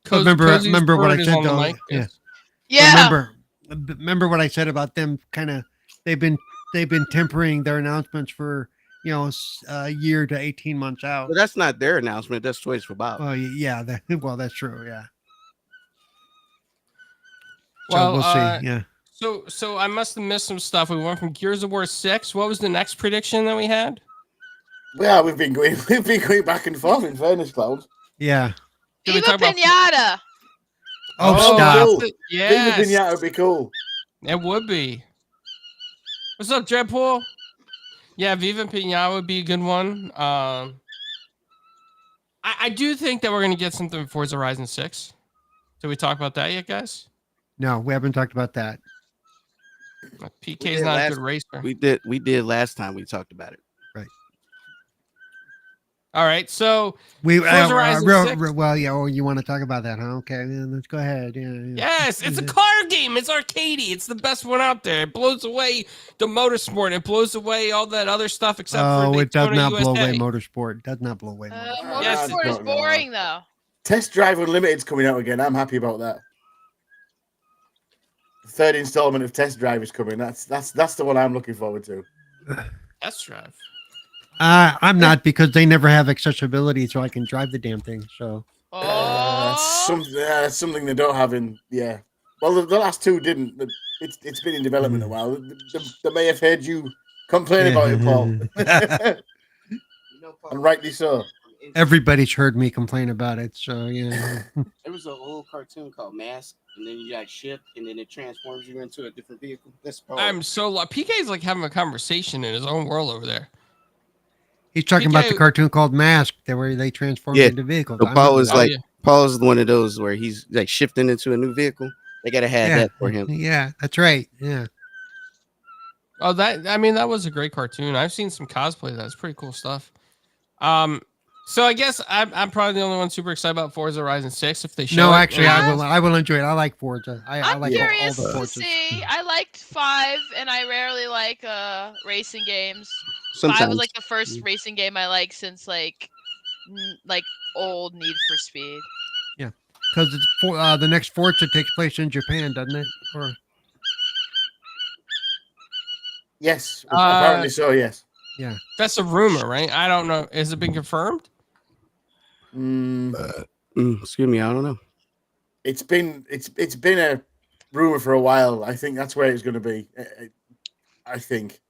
Cozy's remember what I word is said on the though. mic, Yeah. yes. Remember what I said about them. Kind of, they've been tempering their announcements for a year to 18 months out. But that's not their announcement. That's Toys for Bob. Oh yeah, that's true. Yeah. So Well, we'll see. Yeah. So I must have missed some stuff. We went from Gears of War 6. What was the next prediction that we had? Yeah, we've been going back and forth. In fairness, Cloud. Yeah. Did we Viva talk about- Pinata. Oh, stop. Cool. Yes. Viva Pinata would be cool. It would be. What's up, Dreadpool? Yeah, Viva Pinata would be a good one. I do think that we're going to get something for Forza Horizon 6. Did we talk about that yet, guys? No, we haven't talked about that. PK's not a good racer. We did last time we talked about it. All right, so We Forza Horizon 6. well, yeah. Oh, you want to talk about that, huh? Okay, then let's go ahead. Yeah. Yes, it's a car game. It's arcadey. It's the best one out there. It blows away the motorsport. It blows away all that other stuff except for it does Daytona, not blow USA. away motorsport. It does not blow away motorsport. Yes, Motorsport is don't know. boring though. Test Drive Unlimited's coming out again. I'm happy about that. The third installment of Test Drive is coming. That's the one I'm looking forward to. Test drive. I'm not, because they never have accessibility, so I can drive the damn thing. So That's something they don't have in. Yeah. Well, the last two didn't. It's been in development a while. They may have heard you complain about it, Paul. And rightly so. Everybody's heard me complain about it. So yeah. There was an old cartoon called Mask, and then you got shift, and then it transforms you into a different vehicle. That's I'm so PK's like having a conversation in his own world over there. He's talking about the PK cartoon called Mask, where they transform into vehicles. So I Paul remember is that. like Paul's one of those where he's like shifting into a new vehicle. They gotta have that for him. Yeah, that's right. Yeah. Oh, that was a great cartoon. I've seen some cosplay. That's pretty cool stuff. So I guess I'm probably the only one super excited about Forza Horizon 6 if they show No, it. actually, I will enjoy it. I like Forza. I I'm like curious all the to Forzas. see. I liked 5, and I rarely like racing games. 5 Sometimes was like the first racing game I liked since like old Need for Speed. Because the next Forza takes place in Japan, doesn't it? Or Yes, apparently so. Yes. yeah, That's a rumor, right? I don't know. Has it been confirmed? excuse me, I don't know. It's been a rumor for a while. I think that's where it's going to be. I think,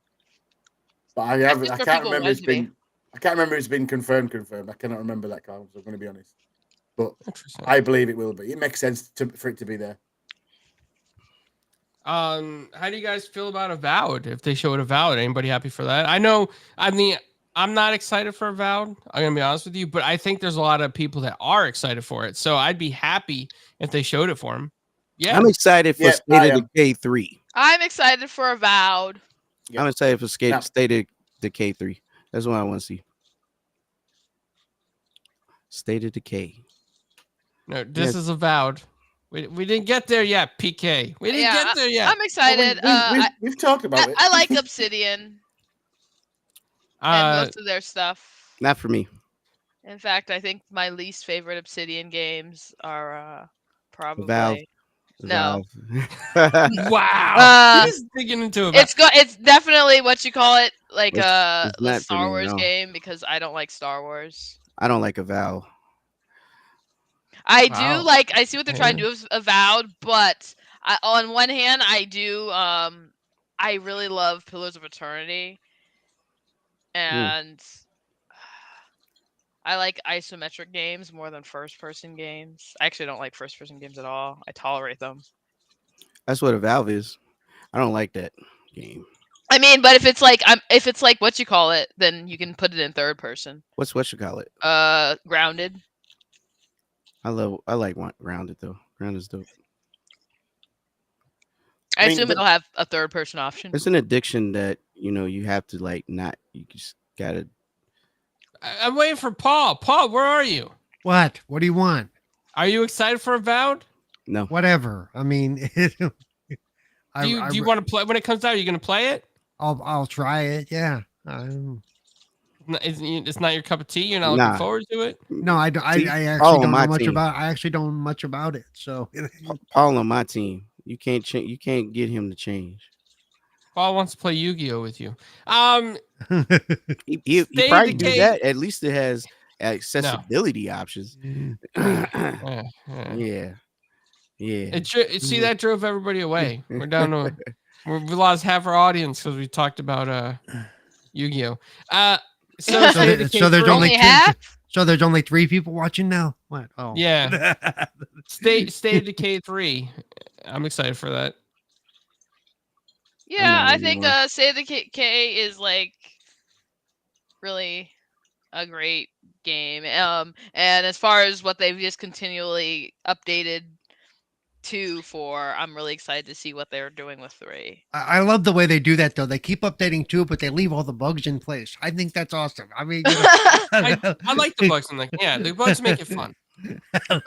but I can't remember it's been. I can't remember it's been confirmed. I cannot remember that, Carl. So I'm going to be honest, but I believe it will be. It makes sense for it to be there. How do you guys feel about Avowed? If they showed Avowed, anybody happy for that? I know. I mean, I'm not excited for Avowed. I'm gonna be honest with you, but I think there's a lot of people that are excited for it. So I'd be happy if they showed it for him. Yeah, I'm excited for Yeah, State of Decay 3. I'm excited for Avowed. Yeah. I'm excited for Yeah. State of Decay 3. That's what I want to see. State of Decay. No, this is Avowed. We didn't get there yet, PK. We didn't get there yet. I'm excited. We've talked about it. I like Obsidian and most of their stuff. Not for me. In fact, I think my least favorite Obsidian games are probably Valve. No. Wow. He's digging into it. It's definitely what you call it, like It's a not for Star me, Wars no. game, because I don't like Star Wars. I don't like Avowed. I Wow. do like. I see what they're trying to Yeah. do with Avowed, but on one hand, I do. I really love Pillars of Eternity, and I like isometric games more than first-person games. I actually don't like first-person games at all. I tolerate them. That's what a Valve is. I don't like that game. I mean, but if it's like what you call it, then you can put it in third person. What's what you call it? Grounded. I like Grounded though. Grounded's dope. I I mean, assume the- it'll have a third person option. It's an addiction that you have to like not. You just gotta. I'm waiting for Paul. Paul, where are you? What? What do you want? Are you excited for Avowed? No, Whatever. I mean, Do you want to play when it comes out? Are you going to play it? I'll try it. Yeah. It's not your cup of tea. You're not Nah. looking forward to it. No, I don't. See, I actually Paul on don't know my much team. about. I actually don't know much about it. So Paul on my team. You can't change. You can't get him to change. Paul wants to play Yu-Gi-Oh with you. He State probably of do Decay- that. At least it has accessibility options. Yeah. Yeah. See, that drove everybody away. We're down to we lost half our audience because we talked about Yu-Gi-Oh. So State of Decay so there's 3 only Only half? So there's only 3 people watching now. What? Oh, Yeah. State of Decay 3. I'm excited for that. Yeah, not I think anymore. State of the K is like really a great game. And as far as what they've just continually updated 2 for, I'm really excited to see what they're doing with 3. I love the way they do that though. They keep updating 2, but they leave all the bugs in place. I think that's awesome. I mean, I like the bugs in the bugs make it fun. But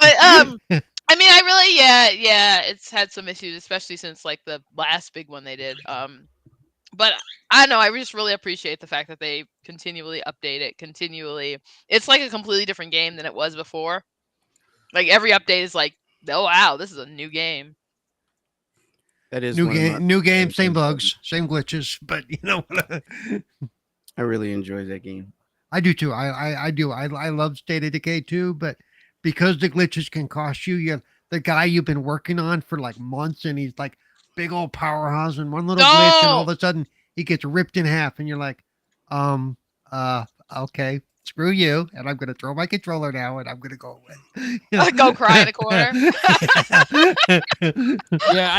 I mean, I really, yeah, it's had some issues, especially since like the last big one they did. But I don't know, I just really appreciate the fact that they continually update it, continually. It's like a completely different game than it was before. Like every update is like, oh wow, this is a new game. That is new one of my game, favorite same games. bugs, same glitches, but you know, I really enjoy that game. I do too. I do. I love State of Decay too, but because the glitches can cost you, you have the guy you've been working on for like months, and he's like big old powerhouse, and one little glitch, and all of a sudden he gets ripped in half, and you're like, okay, screw you, and I'm gonna throw my controller now, and I'm gonna go away. Go cry in a corner. Yeah,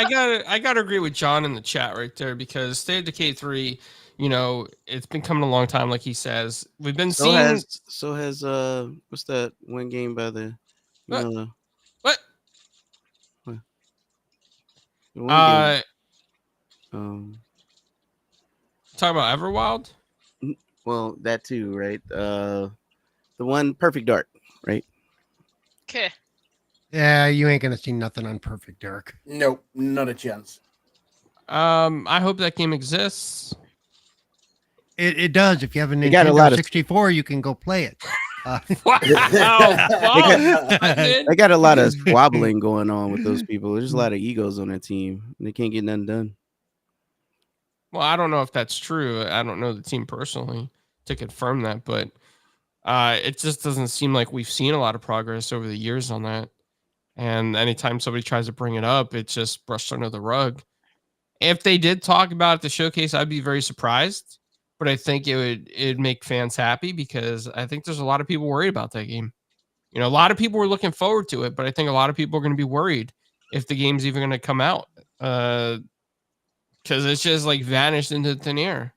I gotta agree with John in the chat right there because State of Decay 3, it's been coming a long time, like he says. We've been So seeing has what's that one game by the What? what? what? The one Talking about Everwild? well, that too, right? The one Perfect Dark, right? Okay. Yeah, you ain't gonna see nothing on Perfect Dark. Nope, not a chance. I hope that game exists. It does. If you have a They got a lot Nintendo of- 64, you can go play it. Wow, They got a lot of squabbling going on with those people. There's a lot of egos on that team. They can't get nothing done. Well, I don't know if that's true. I don't know the team personally to confirm that, but it just doesn't seem like we've seen a lot of progress over the years on that. And anytime somebody tries to bring it up, it's just brushed under the rug. If they did talk about it at the showcase, I'd be very surprised. But I think it'd make fans happy because I think there's a lot of people worried about that game. A lot of people were looking forward to it, but I think a lot of people are going to be worried if the game's even going to come out. Because it's just like vanished into thin air,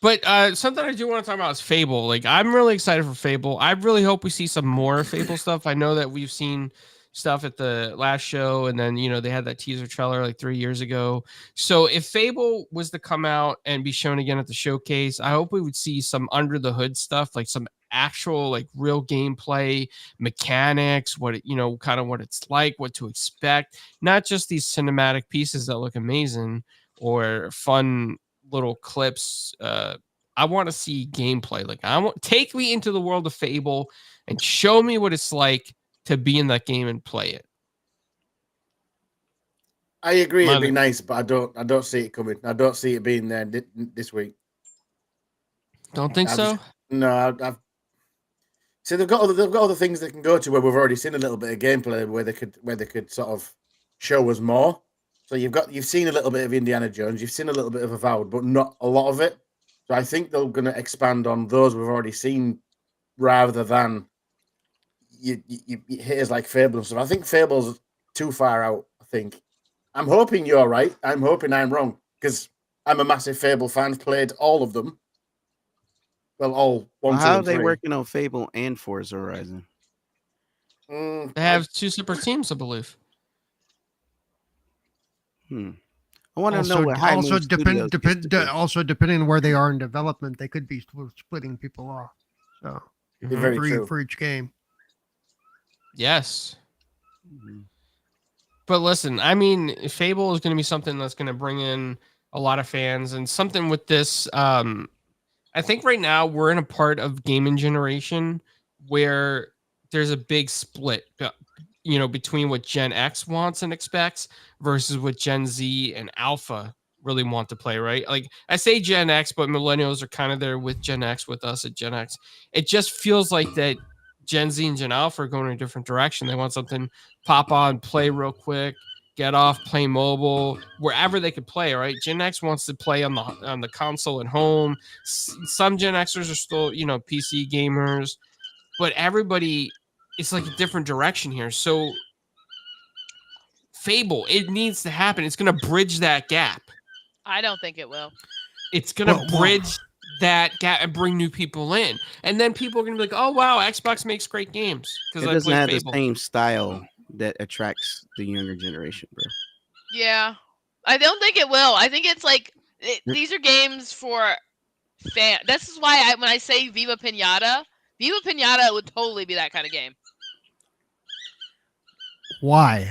But something I do want to talk about is Fable. Like, I'm really excited for Fable. I really hope we see some more Fable stuff. I know that we've seen stuff at the last show, and then they had that teaser trailer like 3 years ago. So if Fable was to come out and be shown again at the showcase, I hope we would see some under the hood stuff, like some actual like real gameplay mechanics, what kind of what it's like, what to expect, not just these cinematic pieces that look amazing or fun little clips. I want to see gameplay. Like, take me into the world of Fable and show me what it's like to be in that game and play it. I agree, it'd be nice, but I don't see it coming. I don't see it being there this week. Don't think so? No, I've so they've got other things they can go to where we've already seen a little bit of gameplay where they could sort of show us more. So you've seen a little bit of Indiana Jones, you've seen a little bit of Avowed, but not a lot of it. So I think they're going to expand on those we've already seen rather than you hit us like Fable and stuff. I think Fable's too far out. I think. I'm hoping you're right. I'm hoping I'm wrong because I'm a massive Fable fan. Played all of them. Well, all one, two, How are and they three. working on Fable and Forza Horizon? They have two separate teams, I believe. I want to know what High Moon Studios used to be. Also depending on where they are in development, they could be splitting people off. So Very true. for each game. Yes. Mhm. But listen, I mean, Fable is going to be something that's going to bring in a lot of fans, and something with this. I think right now we're in a part of gaming generation where there's a big split, between what Gen X wants and expects versus what Gen Z and Alpha really want to play, right? Like I say Gen X, but millennials are kind of there with Gen X with us at Gen X. It just feels like that Gen Z and Gen Alpha are going in a different direction. They want something pop on, play real quick, get off, play mobile, wherever they could play, right? Gen X wants to play on the console at home. Some Gen Xers are still, PC gamers, but everybody, it's like a different direction here. So Fable, it needs to happen. It's going to bridge that gap. I don't think it will. It's going to bridge that gap and bring new people in. And then people are going to be like, oh, wow, Xbox makes great games. It doesn't have the same style that attracts the younger generation, bro. Yeah. I don't think it will. I think it's like, these are games for fans. This is why when I say Viva Pinata would totally be that kind of game. Why?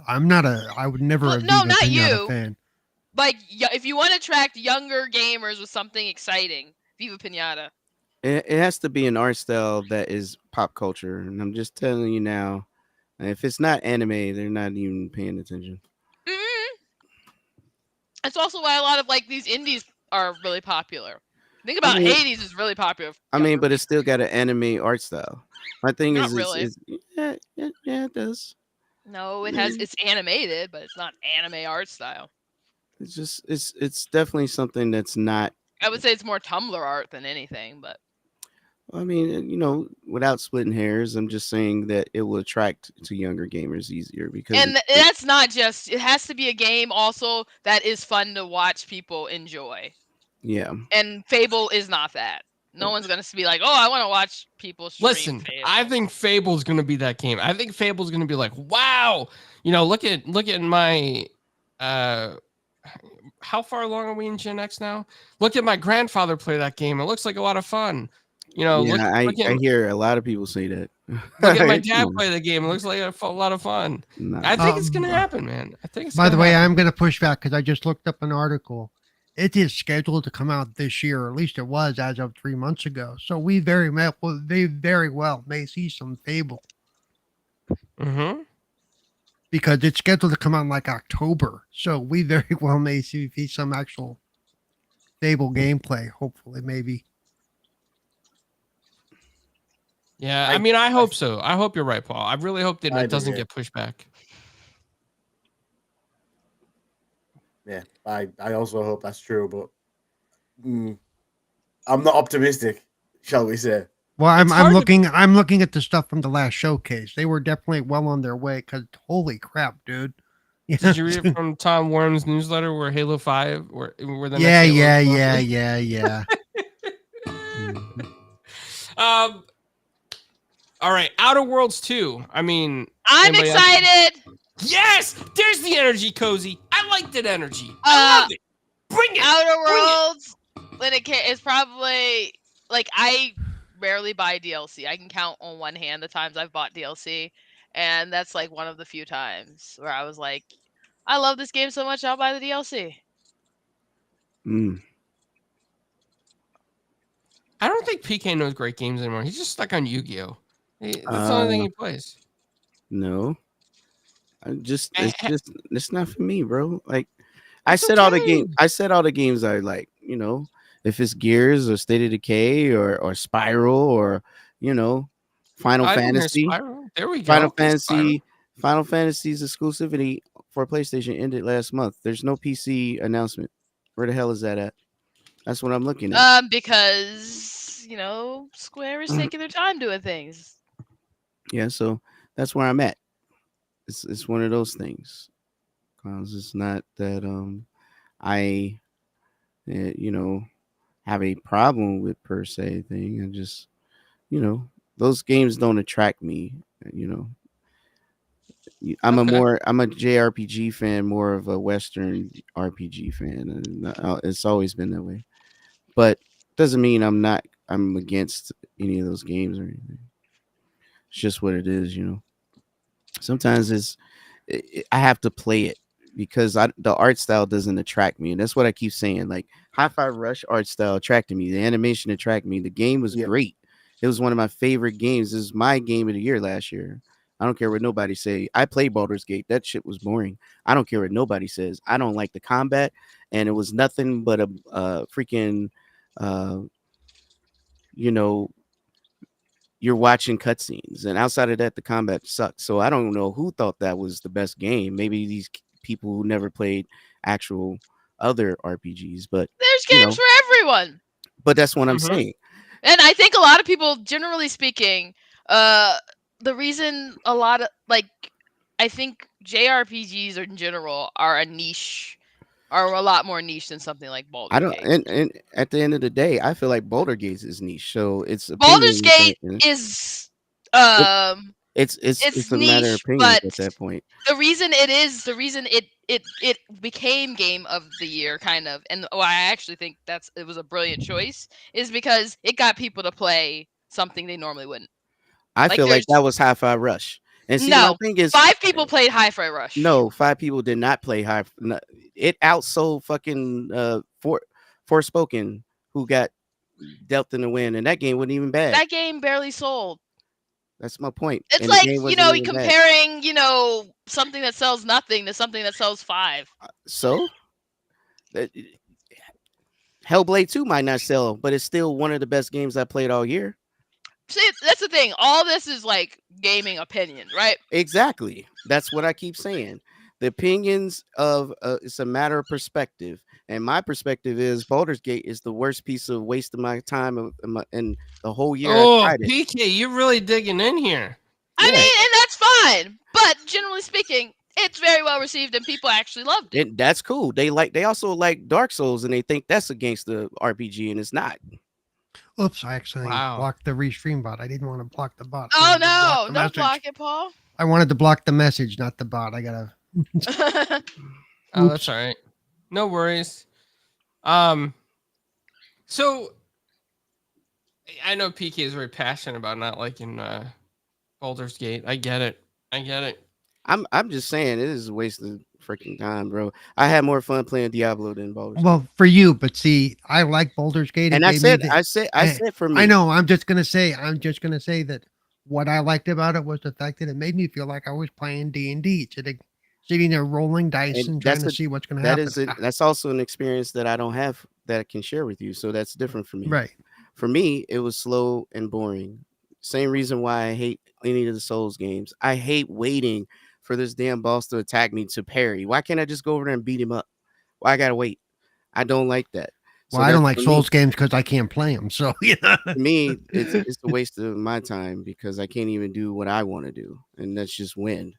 I'm not I would never Well, have no, been not a Pinata you. fan. Like, if you want to attract younger gamers with something exciting, Viva Pinata. It has to be an art style that is pop culture, and I'm just telling you now, if it's not anime, they're not even paying attention. Mm-hmm. That's also why a lot of like these indies are really popular. Think about Hades is really popular. But it's still got an anime art style. My thing Not is, really. yeah, it does. No, it's animated, but it's not anime art style. It's just it's definitely something that's not. I would say it's more Tumblr art than anything, but I mean, without splitting hairs, I'm just saying that it will attract to younger gamers easier because. And that's not just. It has to be a game also that is fun to watch people enjoy. Yeah. And Fable is not that. No one's gonna be like, oh, I want to watch people stream. Listen, Fable. I think Fable's going to be that game. I think Fable's going to be like, wow, look at my, how far along are we in Gen X now? Look at my grandfather play that game. It looks like a lot of fun. I hear a lot of people say that. Look at my dad play the game. It looks like a lot of fun. Nah. I think it's going to happen, man. I think it's. By the way, I'm going to push back because I just looked up an article. It is scheduled to come out this year, or at least it was as of 3 months ago. So they very well may see some Fable. Mm-hmm. Because it's scheduled to come out in like October. So we very well may see some actual Fable gameplay, hopefully, maybe. Yeah, I mean, I hope so. I hope you're right, Paul. I really hope that it doesn't get pushed back. Yeah, I also hope that's true, but I'm not optimistic, shall we say? Well, I'm looking at the stuff from the last showcase. They were definitely well on their way. Because holy crap, dude! Did you read it from Tom Worm's newsletter where Halo 5 where the yeah. All right, Outer Worlds 2. I mean, I'm excited. Yes, there's the energy, Cozy. I like that energy. I love it. Bring it. Outer Worlds, when it's probably like I rarely buy DLC. I can count on one hand the times I've bought DLC, and that's like one of the few times where I was like, I love this game so much, I'll buy the DLC. I don't think PK knows great games anymore. He's just stuck on Yu-Gi-Oh. That's the only thing he plays. No. It's not for me, bro. Like I said all the games I like, If it's Gears or State of Decay or Spiral or Final I didn't hear Fantasy. Spiral. There we Final go. Spiral. Fantasy Final Fantasy's exclusivity for PlayStation ended last month. There's no PC announcement. Where the hell is that at? That's what I'm looking at. Because Square is taking their time doing things. Yeah, so that's where I'm at. It's one of those things. 'Cause it's not that I have a problem with per se thing. I just those games don't attract me. You know, Okay. I'm a JRPG fan, more of a Western RPG fan, and it's always been that way. But doesn't mean I'm against any of those games or anything. It's just what it is. Sometimes I have to play it because the art style doesn't attract me, and that's what I keep saying. Like Hi-Fi Rush art style attracted me, the animation attracted me, the game was Yeah. great. It was one of my favorite games. This is my game of the year last year. I don't care what nobody say. I played Baldur's Gate. That shit was boring. I don't care what nobody says. I don't like the combat, and it was nothing but a freaking, uh, you know, you're watching cutscenes, and outside of that, the combat sucked. So I don't know who thought that was the best game. Maybe these people who never played actual other RPGs, but There's you games know, for everyone. but that's what I'm Mhm. saying. And I think a lot of people, generally speaking, the reason a lot of I think JRPGs in general are a lot more niche than something like I Baldur's don't, Gate. and at the end of the day, I feel like Boulder Gates is niche, so it's Baldur's opinion. Gate is It, it's it's a matter of niche, opinions but at that point. the reason it became game of the year kind of, and why I actually think it was a brilliant choice is because it got people to play something they normally wouldn't. I Like feel like there's that was Hi-Fi Rush, and see, my no thing is, 5 people played Hi-Fi Rush. no, 5 people did not play high. It outsold fucking Forspoken, who got dealt in the wind, and that game wasn't even bad. That game barely sold. That's my point. It's And the like game wasn't even bad. comparing something that sells nothing to something that sells 5. So that- Hellblade 2 might not sell, but it's still one of the best games I played all year. See, that's the thing. All this is like gaming opinion, right? Exactly. That's what I keep saying. The opinions of it's a matter of perspective, and my perspective is Baldur's Gate is the worst piece of waste of my time in the whole year I Oh, tried it. PK, you're really digging in here. I Yeah. mean, and that's fine. But generally speaking, it's very well received and people actually loved it. That's cool. They also like Dark Souls, and they think that's against the RPG, and it's not. Oops, I actually Wow. blocked the restream bot. I didn't want to block the bot. I Oh wanted to block no, the don't message. block it, Paul. I wanted to block the message, not the bot. I gotta. Oh, Oops. that's all right. No worries. So I know PK is very passionate about not liking Baldur's Gate. I get it. I'm just saying it is a waste of freaking time, bro. I had more fun playing Diablo than Baldur's Gate. Well, for you, but see, I like Baldur's Gate. And It I gave me said, the- I said for me. I know. I'm just gonna say that what I liked about it was the fact that it made me feel like I was playing D&D, sitting there rolling dice and trying to see what's gonna happen. That's also an experience that I don't have that I can share with you. So that's different for me. Right. For me, it was slow and boring. Same reason why I hate any of the Souls games. I hate waiting for this damn boss to attack me to parry. Why can't I just go over there and beat him up? Why I gotta wait? I don't like that. Well, I don't like for Souls games because I can't play them. So To me, it's a waste of my time because I can't even do what I want to do, and that's just win.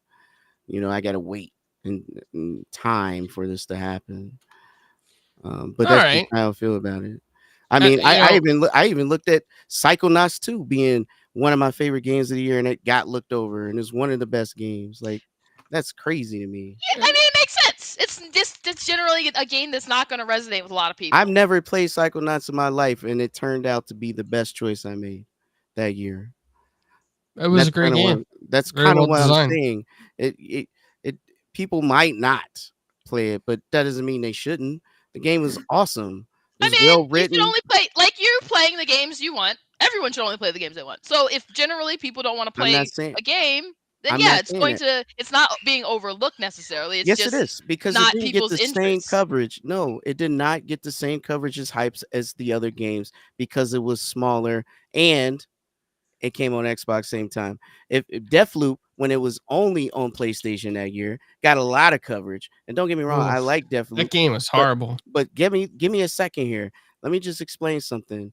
I gotta wait and time for this to happen. But All that's right. just how I feel about it. I mean, I even looked at Psychonauts 2 being one of my favorite games of the year, and it got looked over, and it's one of the best games. Like, that's crazy to me. Yeah, I mean, it makes sense. It's generally a game that's not going to resonate with a lot of people. I've never played Psychonauts in my life, and it turned out to be the best choice I made that year. It was a great game. That's Very kind of well what designed. I'm saying. It people might not play it, but that doesn't mean they shouldn't. The game was awesome. It was well You written. should only play you're playing the games you want. Everyone should only play the games they want. So if generally people don't want to I'm play not saying a game, then I'm yeah, not it's saying going that. to. It's not being overlooked necessarily. It's Yes, it just is because it not didn't get people's the same interests. coverage. No, it did not get the same coverage as hypes as the other games because it was smaller and it came on Xbox same time. If Deathloop, when it was only on PlayStation that year, got a lot of coverage. And don't get me wrong, I Oof. like Deathloop, That game was but horrible. give me a second here. Let me just explain something.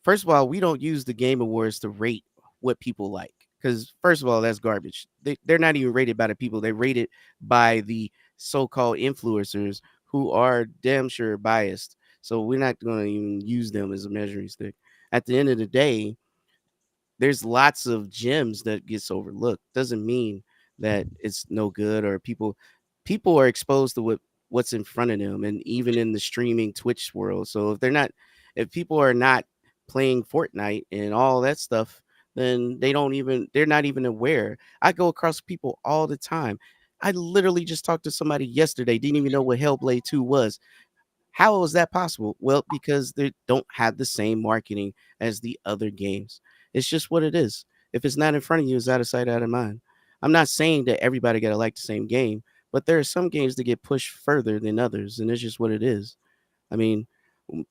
First of all, we don't use the Game Awards to rate what people like. Because first of all, that's garbage. They're not even rated by the people. They rated by the so-called influencers who are damn sure biased. So we're not going to even use them as a measuring stick. At the end of the day, there's lots of gems that gets overlooked. Doesn't mean that it's no good or people are exposed to what's in front of them, and even in the streaming Twitch world. So if people are not playing Fortnite and all that stuff, then they're not even aware. I go across people all the time. I literally just talked to somebody yesterday, didn't even know what Hellblade 2 was. How is that possible? Well, because they don't have the same marketing as the other games. It's just what it is. If it's not in front of you, it's out of sight, out of mind. I'm not saying that everybody got to like the same game, but there are some games that get pushed further than others, and it's just what it is. I mean,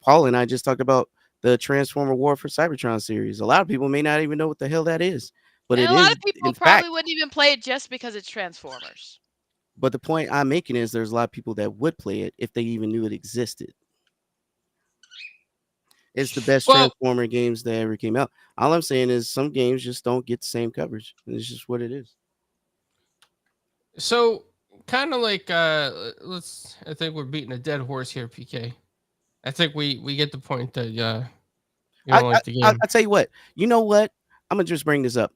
Paul and I just talked about the Transformer War for Cybertron series. A lot of people may not even know what the hell that is, but And it a lot is, of people in probably fact. wouldn't even play it just because it's Transformers. But the point I'm making is there's a lot of people that would play it if they even knew it existed. It's the best Well, Transformer games that ever came out. All I'm saying is some games just don't get the same coverage. And it's just what it is. so kind of like let's. I think we're beating a dead horse here, PK. I think we get the point that you I, don't I, like the I, game. I tell you what. You know what? I'm gonna just bring this up.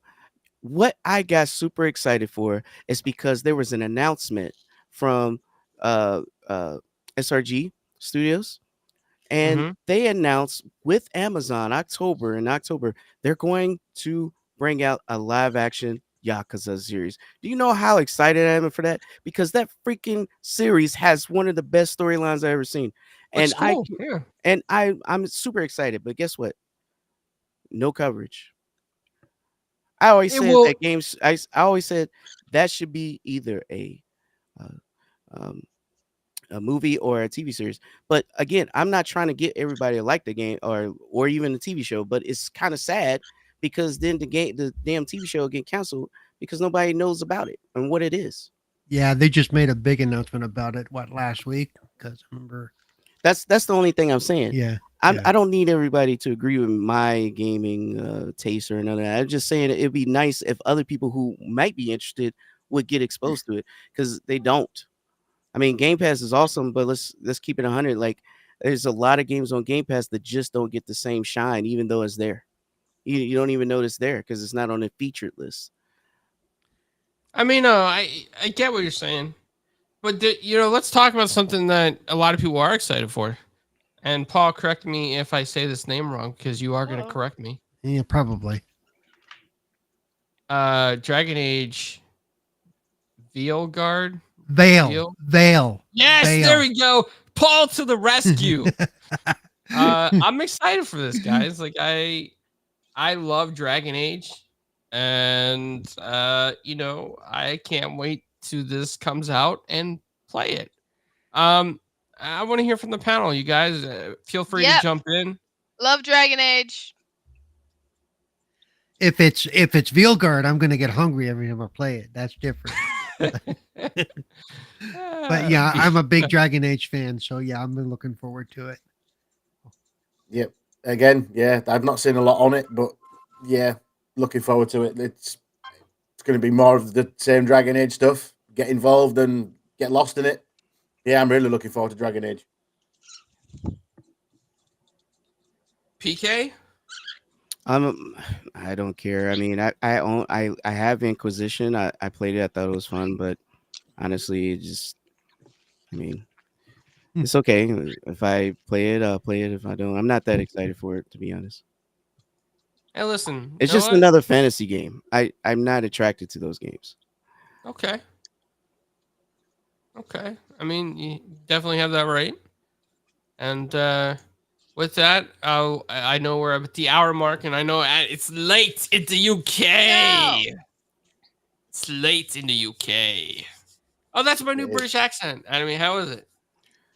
What I got super excited for is because there was an announcement from uh, uh, SRG Studios, and Mm-hmm. they announced with Amazon in October they're going to bring out a live action Yakuza series. Do you know how excited I am for that? Because that freaking series has one of the best storylines I've ever seen, and Looks cool. Yeah. I'm super excited. But guess what? No coverage. I always It said will. that games. I always said that should be either uh, um, a movie or a TV series. But again, I'm not trying to get everybody to like the game or even the TV show. But it's kind of sad because then the damn TV show will get canceled because nobody knows about it and what it is. Yeah, they just made a big announcement about it. What, last week? Because I remember. That's the only thing I'm saying. Yeah, I'm, yeah. I don't need everybody to agree with my gaming taste or none of that. I'm just saying it'd be nice if other people who might be interested would get exposed to it because they don't. I mean, Game Pass is awesome, but let's keep it 100. Like, there's a lot of games on Game Pass that just don't get the same shine, even though it's there. You don't even know it's there because it's not on the featured list. I mean, I get what you're saying, but let's talk about something that a lot of people are excited for. And Paul, correct me if I say this name wrong, because you are going to Uh-oh. correct me. Yeah, probably. Dragon Age Veil Guard. Veil. Veil. Yes, Veil. there we go. Paul to the rescue. I'm excited for this, guys. Like I love Dragon Age, and I can't wait to this comes out and play it. I want to hear from the panel, you guys. Feel free to Yep. jump in. Love Dragon Age. If it's Veilguard, I'm gonna get hungry every time I play it. That's different. But yeah, I'm a big Dragon Age fan, so yeah, I'm looking forward to it. Yep. Again, yeah, I've not seen a lot on it, but yeah, looking forward to it. It's going to be more of the same Dragon Age stuff. Get involved and get lost in it. Yeah, I'm really looking forward to Dragon Age. PK. I don't care. I mean, I have Inquisition. I played it. I thought it was fun, but honestly, I mean, it's okay. If I play it, I'll play it. If I don't, I'm not that excited for it, to be honest. Hey, listen. It's You know just what? another fantasy game. I'm not attracted to those games. Okay. Okay. I mean, you definitely have that right. And with that, I know we're at the hour mark, and I know it's late in the UK. No. It's late in the UK. Oh, that's my new It is. British accent. I mean, how is it?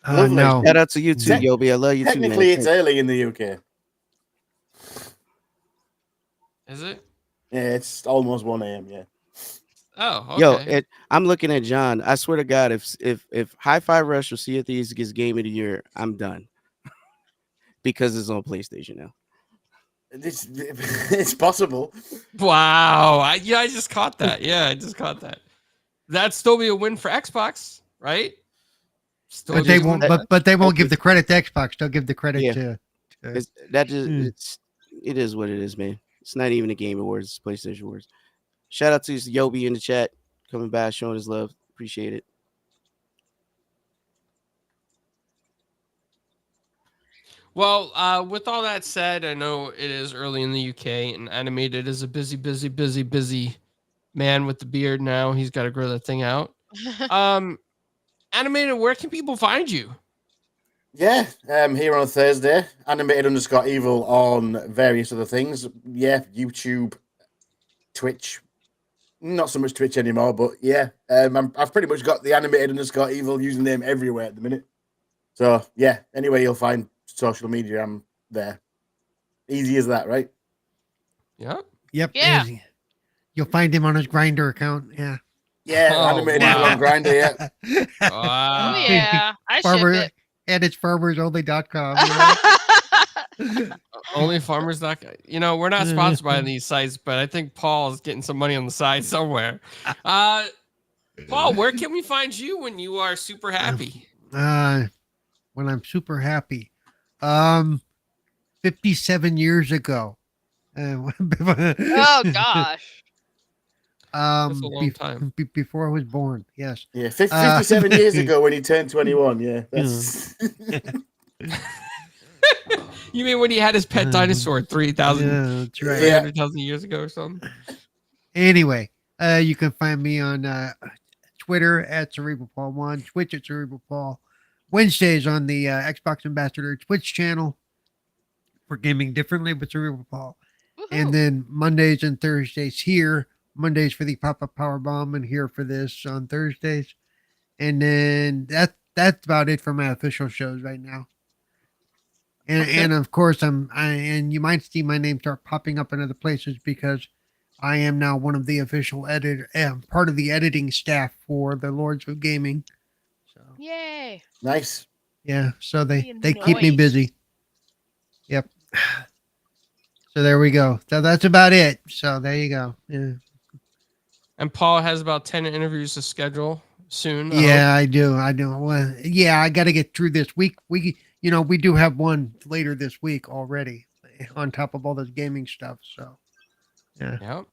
Lovely. No. Shout out to you too, Te- Yobi. I love you too, Technically, man. it's early in the UK. Is it? Yeah, it's almost 1 a.m. Yeah. Oh, okay. Yo, I'm looking at John. I swear to God, if Hi-Fi Rush or Sea of Thieves gets Game of the Year, I'm done because it's on PlayStation now. It's possible. Wow. I just caught that. Yeah, I just caught that. That'd still be a win for Xbox, right? Still But be they a win won't. for But they won't Xbox. give the credit to Xbox. They'll give the credit Yeah. to. It is what it is, man. It's not even a Game Awards, it's PlayStation Awards. Shout out to Yobi in the chat, coming back, showing his love. Appreciate it. Well, with all that said, I know it is early in the UK, and Animated is a busy man with the beard now. He's got to grow that thing out. Animated, where can people find you? Yeah, here on a Thursday, animated_evil on various other things. Yeah, YouTube, Twitch. Not so much Twitch anymore, but yeah, I've pretty much got the animated_evil username everywhere at the minute. So yeah, anyway, you'll find social media, I'm there. Easy as that, right? Yeah. Yep. Yeah. easy. You'll find him on his Grinder account. Yeah. Yeah, Oh, animated wow. evil on Grinder. Yeah, Wow. Oh yeah, I ship Farmer, it. and it's farmersonly.com. Yeah. Only farmers. We're not sponsored by these sites, but I think Paul's getting some money on the side somewhere. Paul, where can we find you when you are super happy? When I'm super happy. 57 years ago. Oh gosh. That's a long time. Before I was born. Yes. yeah. 57 years ago when he turned 21. Yeah, that's You mean when he had his pet dinosaur 3,000, Yeah, that's right. 300,000 years ago or something? Anyway, you can find me on Twitter at CerebralPaul1, Twitch at CerebralPaul, Wednesdays on the Xbox Ambassador Twitch channel for Gaming Differently with Cerebral Paul. And Woohoo. then Mondays and Thursdays here. Mondays for the Pop-Up Power Bomb and here for this on Thursdays. And then that's about it for my official shows right now. And Okay. and of course and you might see my name start popping up in other places because I am now one of the official part of the editing staff for the Lords of Gaming. So Yay. nice. yeah, so they Being keep me noise. busy. Yep. So there we go. So that's about it. So there you go. Yeah. And Paul has about 10 interviews to schedule soon. Yeah, I do. Well, yeah, I got to get through this week. We do have one later this week already on top of all this gaming stuff. So, yeah. Yep.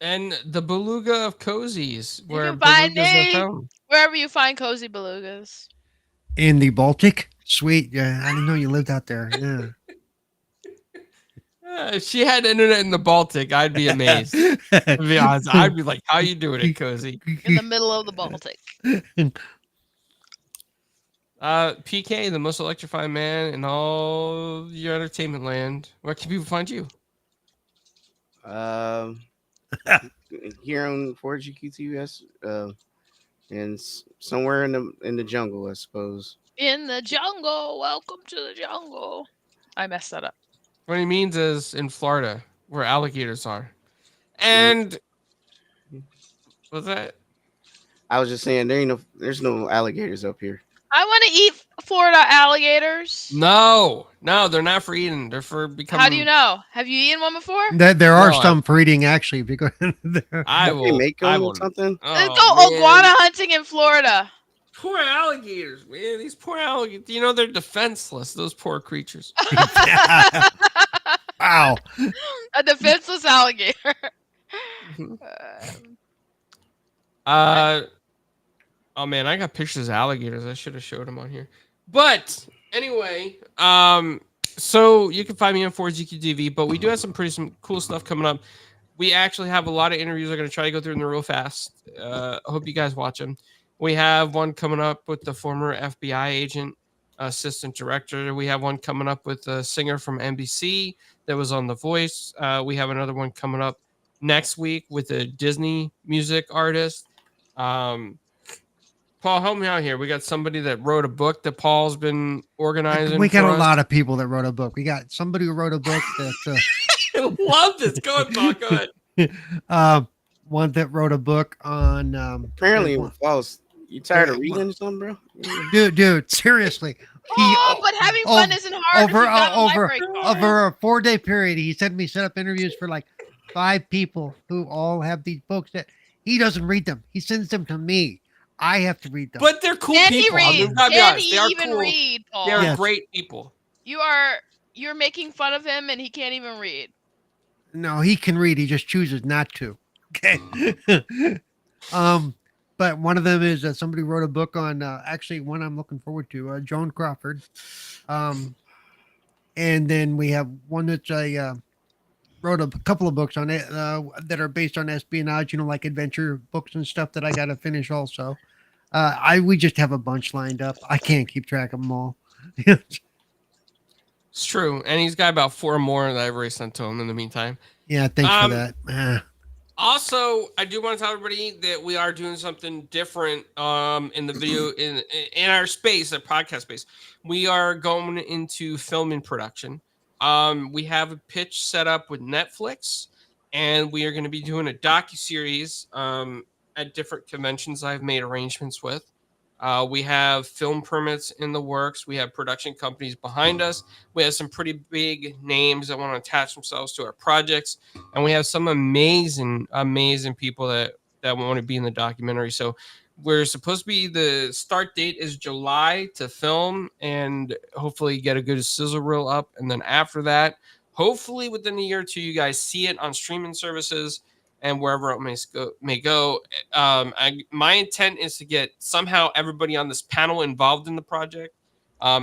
And the beluga of cozies, You where can find belugas are me. found. Wherever you find cozy belugas. In the Baltic? Sweet. Yeah, I didn't know you lived out there. Yeah. If she had internet in the Baltic, I'd be amazed. To be honest, I'd be like, "How you doing it, cozy?" In the middle of the Baltic. PK, the most electrifying man in all your entertainment land. Where can people find you? Here on 4GQTS, and somewhere in the jungle, I suppose. In the jungle. Welcome to the jungle. I messed that up. What he means is in Florida, where alligators are. And what's that? I was just saying there's no alligators up here. I want to eat Florida alligators. No, they're not for eating. They're for becoming. How do you know? Have you eaten one before? There are No, some for eating actually because I Don't they will make I them will. or something? Let's Oh, go man. iguana hunting in Florida. Poor alligators, man. These poor alligators. You know they're defenseless. Those poor creatures. wow. A defenseless alligator. Oh man, I got pictures of alligators. I should have showed them on here. But anyway, so you can find me on 4GQTV, but we do have some cool stuff coming up. We actually have a lot of interviews. I'm going to try to go through them real fast. I hope you guys watch them. We have one coming up with the former FBI agent, assistant director. We have one coming up with a singer from NBC that was on The Voice. We have another one coming up next week with a Disney music artist. Paul, help me out here. We got somebody that wrote a book that Paul's been organizing. We got for a us. lot of people that wrote a book. We got somebody who wrote a book that I love this. Go ahead, Paul. Go ahead. one that wrote a book on Apparently, one- false. You tired of Well, reading or something, bro? dude, seriously. But having fun isn't hard. if you've got a library card. Over a 4-day period, he said me set up interviews for like 5 people who all have these books that he doesn't read them. He sends them to me. I have to read them. But they're cool Can he people. I mean, read? gotta be Can honest. he They are even cool. read, Paul? They're Yes. great people. You're making fun of him, and he can't even read. No, he can read. He just chooses not to. Okay. But one of them is somebody wrote a book on actually one I'm looking forward to, Joan Crawford. And then we have one that's wrote a couple of books on it that are based on espionage, like adventure books and stuff that I got to finish also. We just have a bunch lined up. I can't keep track of them all. It's true. And he's got about 4 more that I've already sent to him in the meantime. Yeah, thanks for that. Also, I do want to tell everybody that we are doing something different in the video in our space, our podcast space. We are going into film and production. We have a pitch set up with Netflix, and we are going to be doing a docuseries at different conventions I've made arrangements with. We have film permits in the works. We have production companies behind us. We have some pretty big names that want to attach themselves to our projects. And we have some amazing, amazing people that want to be in the documentary. So we're supposed to be, the start date is July to film and hopefully get a good sizzle reel up. And then after that, hopefully within a year or two, you guys see it on streaming services and wherever it may go. My intent is to get somehow everybody on this panel involved in the project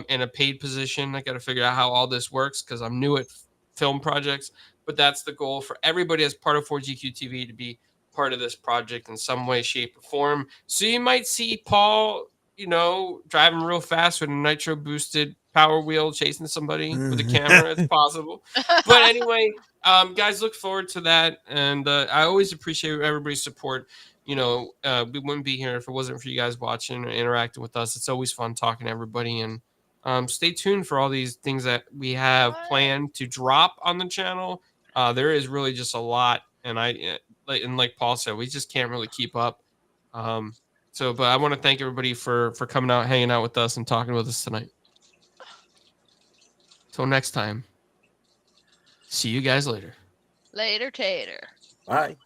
in a paid position. I got to figure out how all this works because I'm new at film projects, but that's the goal for everybody as part of 4GQ TV to be part of this project in some way, shape, or form. So you might see Paul, driving real fast with a nitro boosted power wheel chasing somebody with a camera. It's possible. But anyway, guys, look forward to that. And I always appreciate everybody's support. We wouldn't be here if it wasn't for you guys watching or interacting with us. It's always fun talking to everybody. And stay tuned for all these things that we have planned to drop on the channel. There is really just a lot. And like Paul said, we just can't really keep up. But I want to thank everybody for coming out, hanging out with us, and talking with us tonight. Till next time. See you guys later. Later, tater. Bye.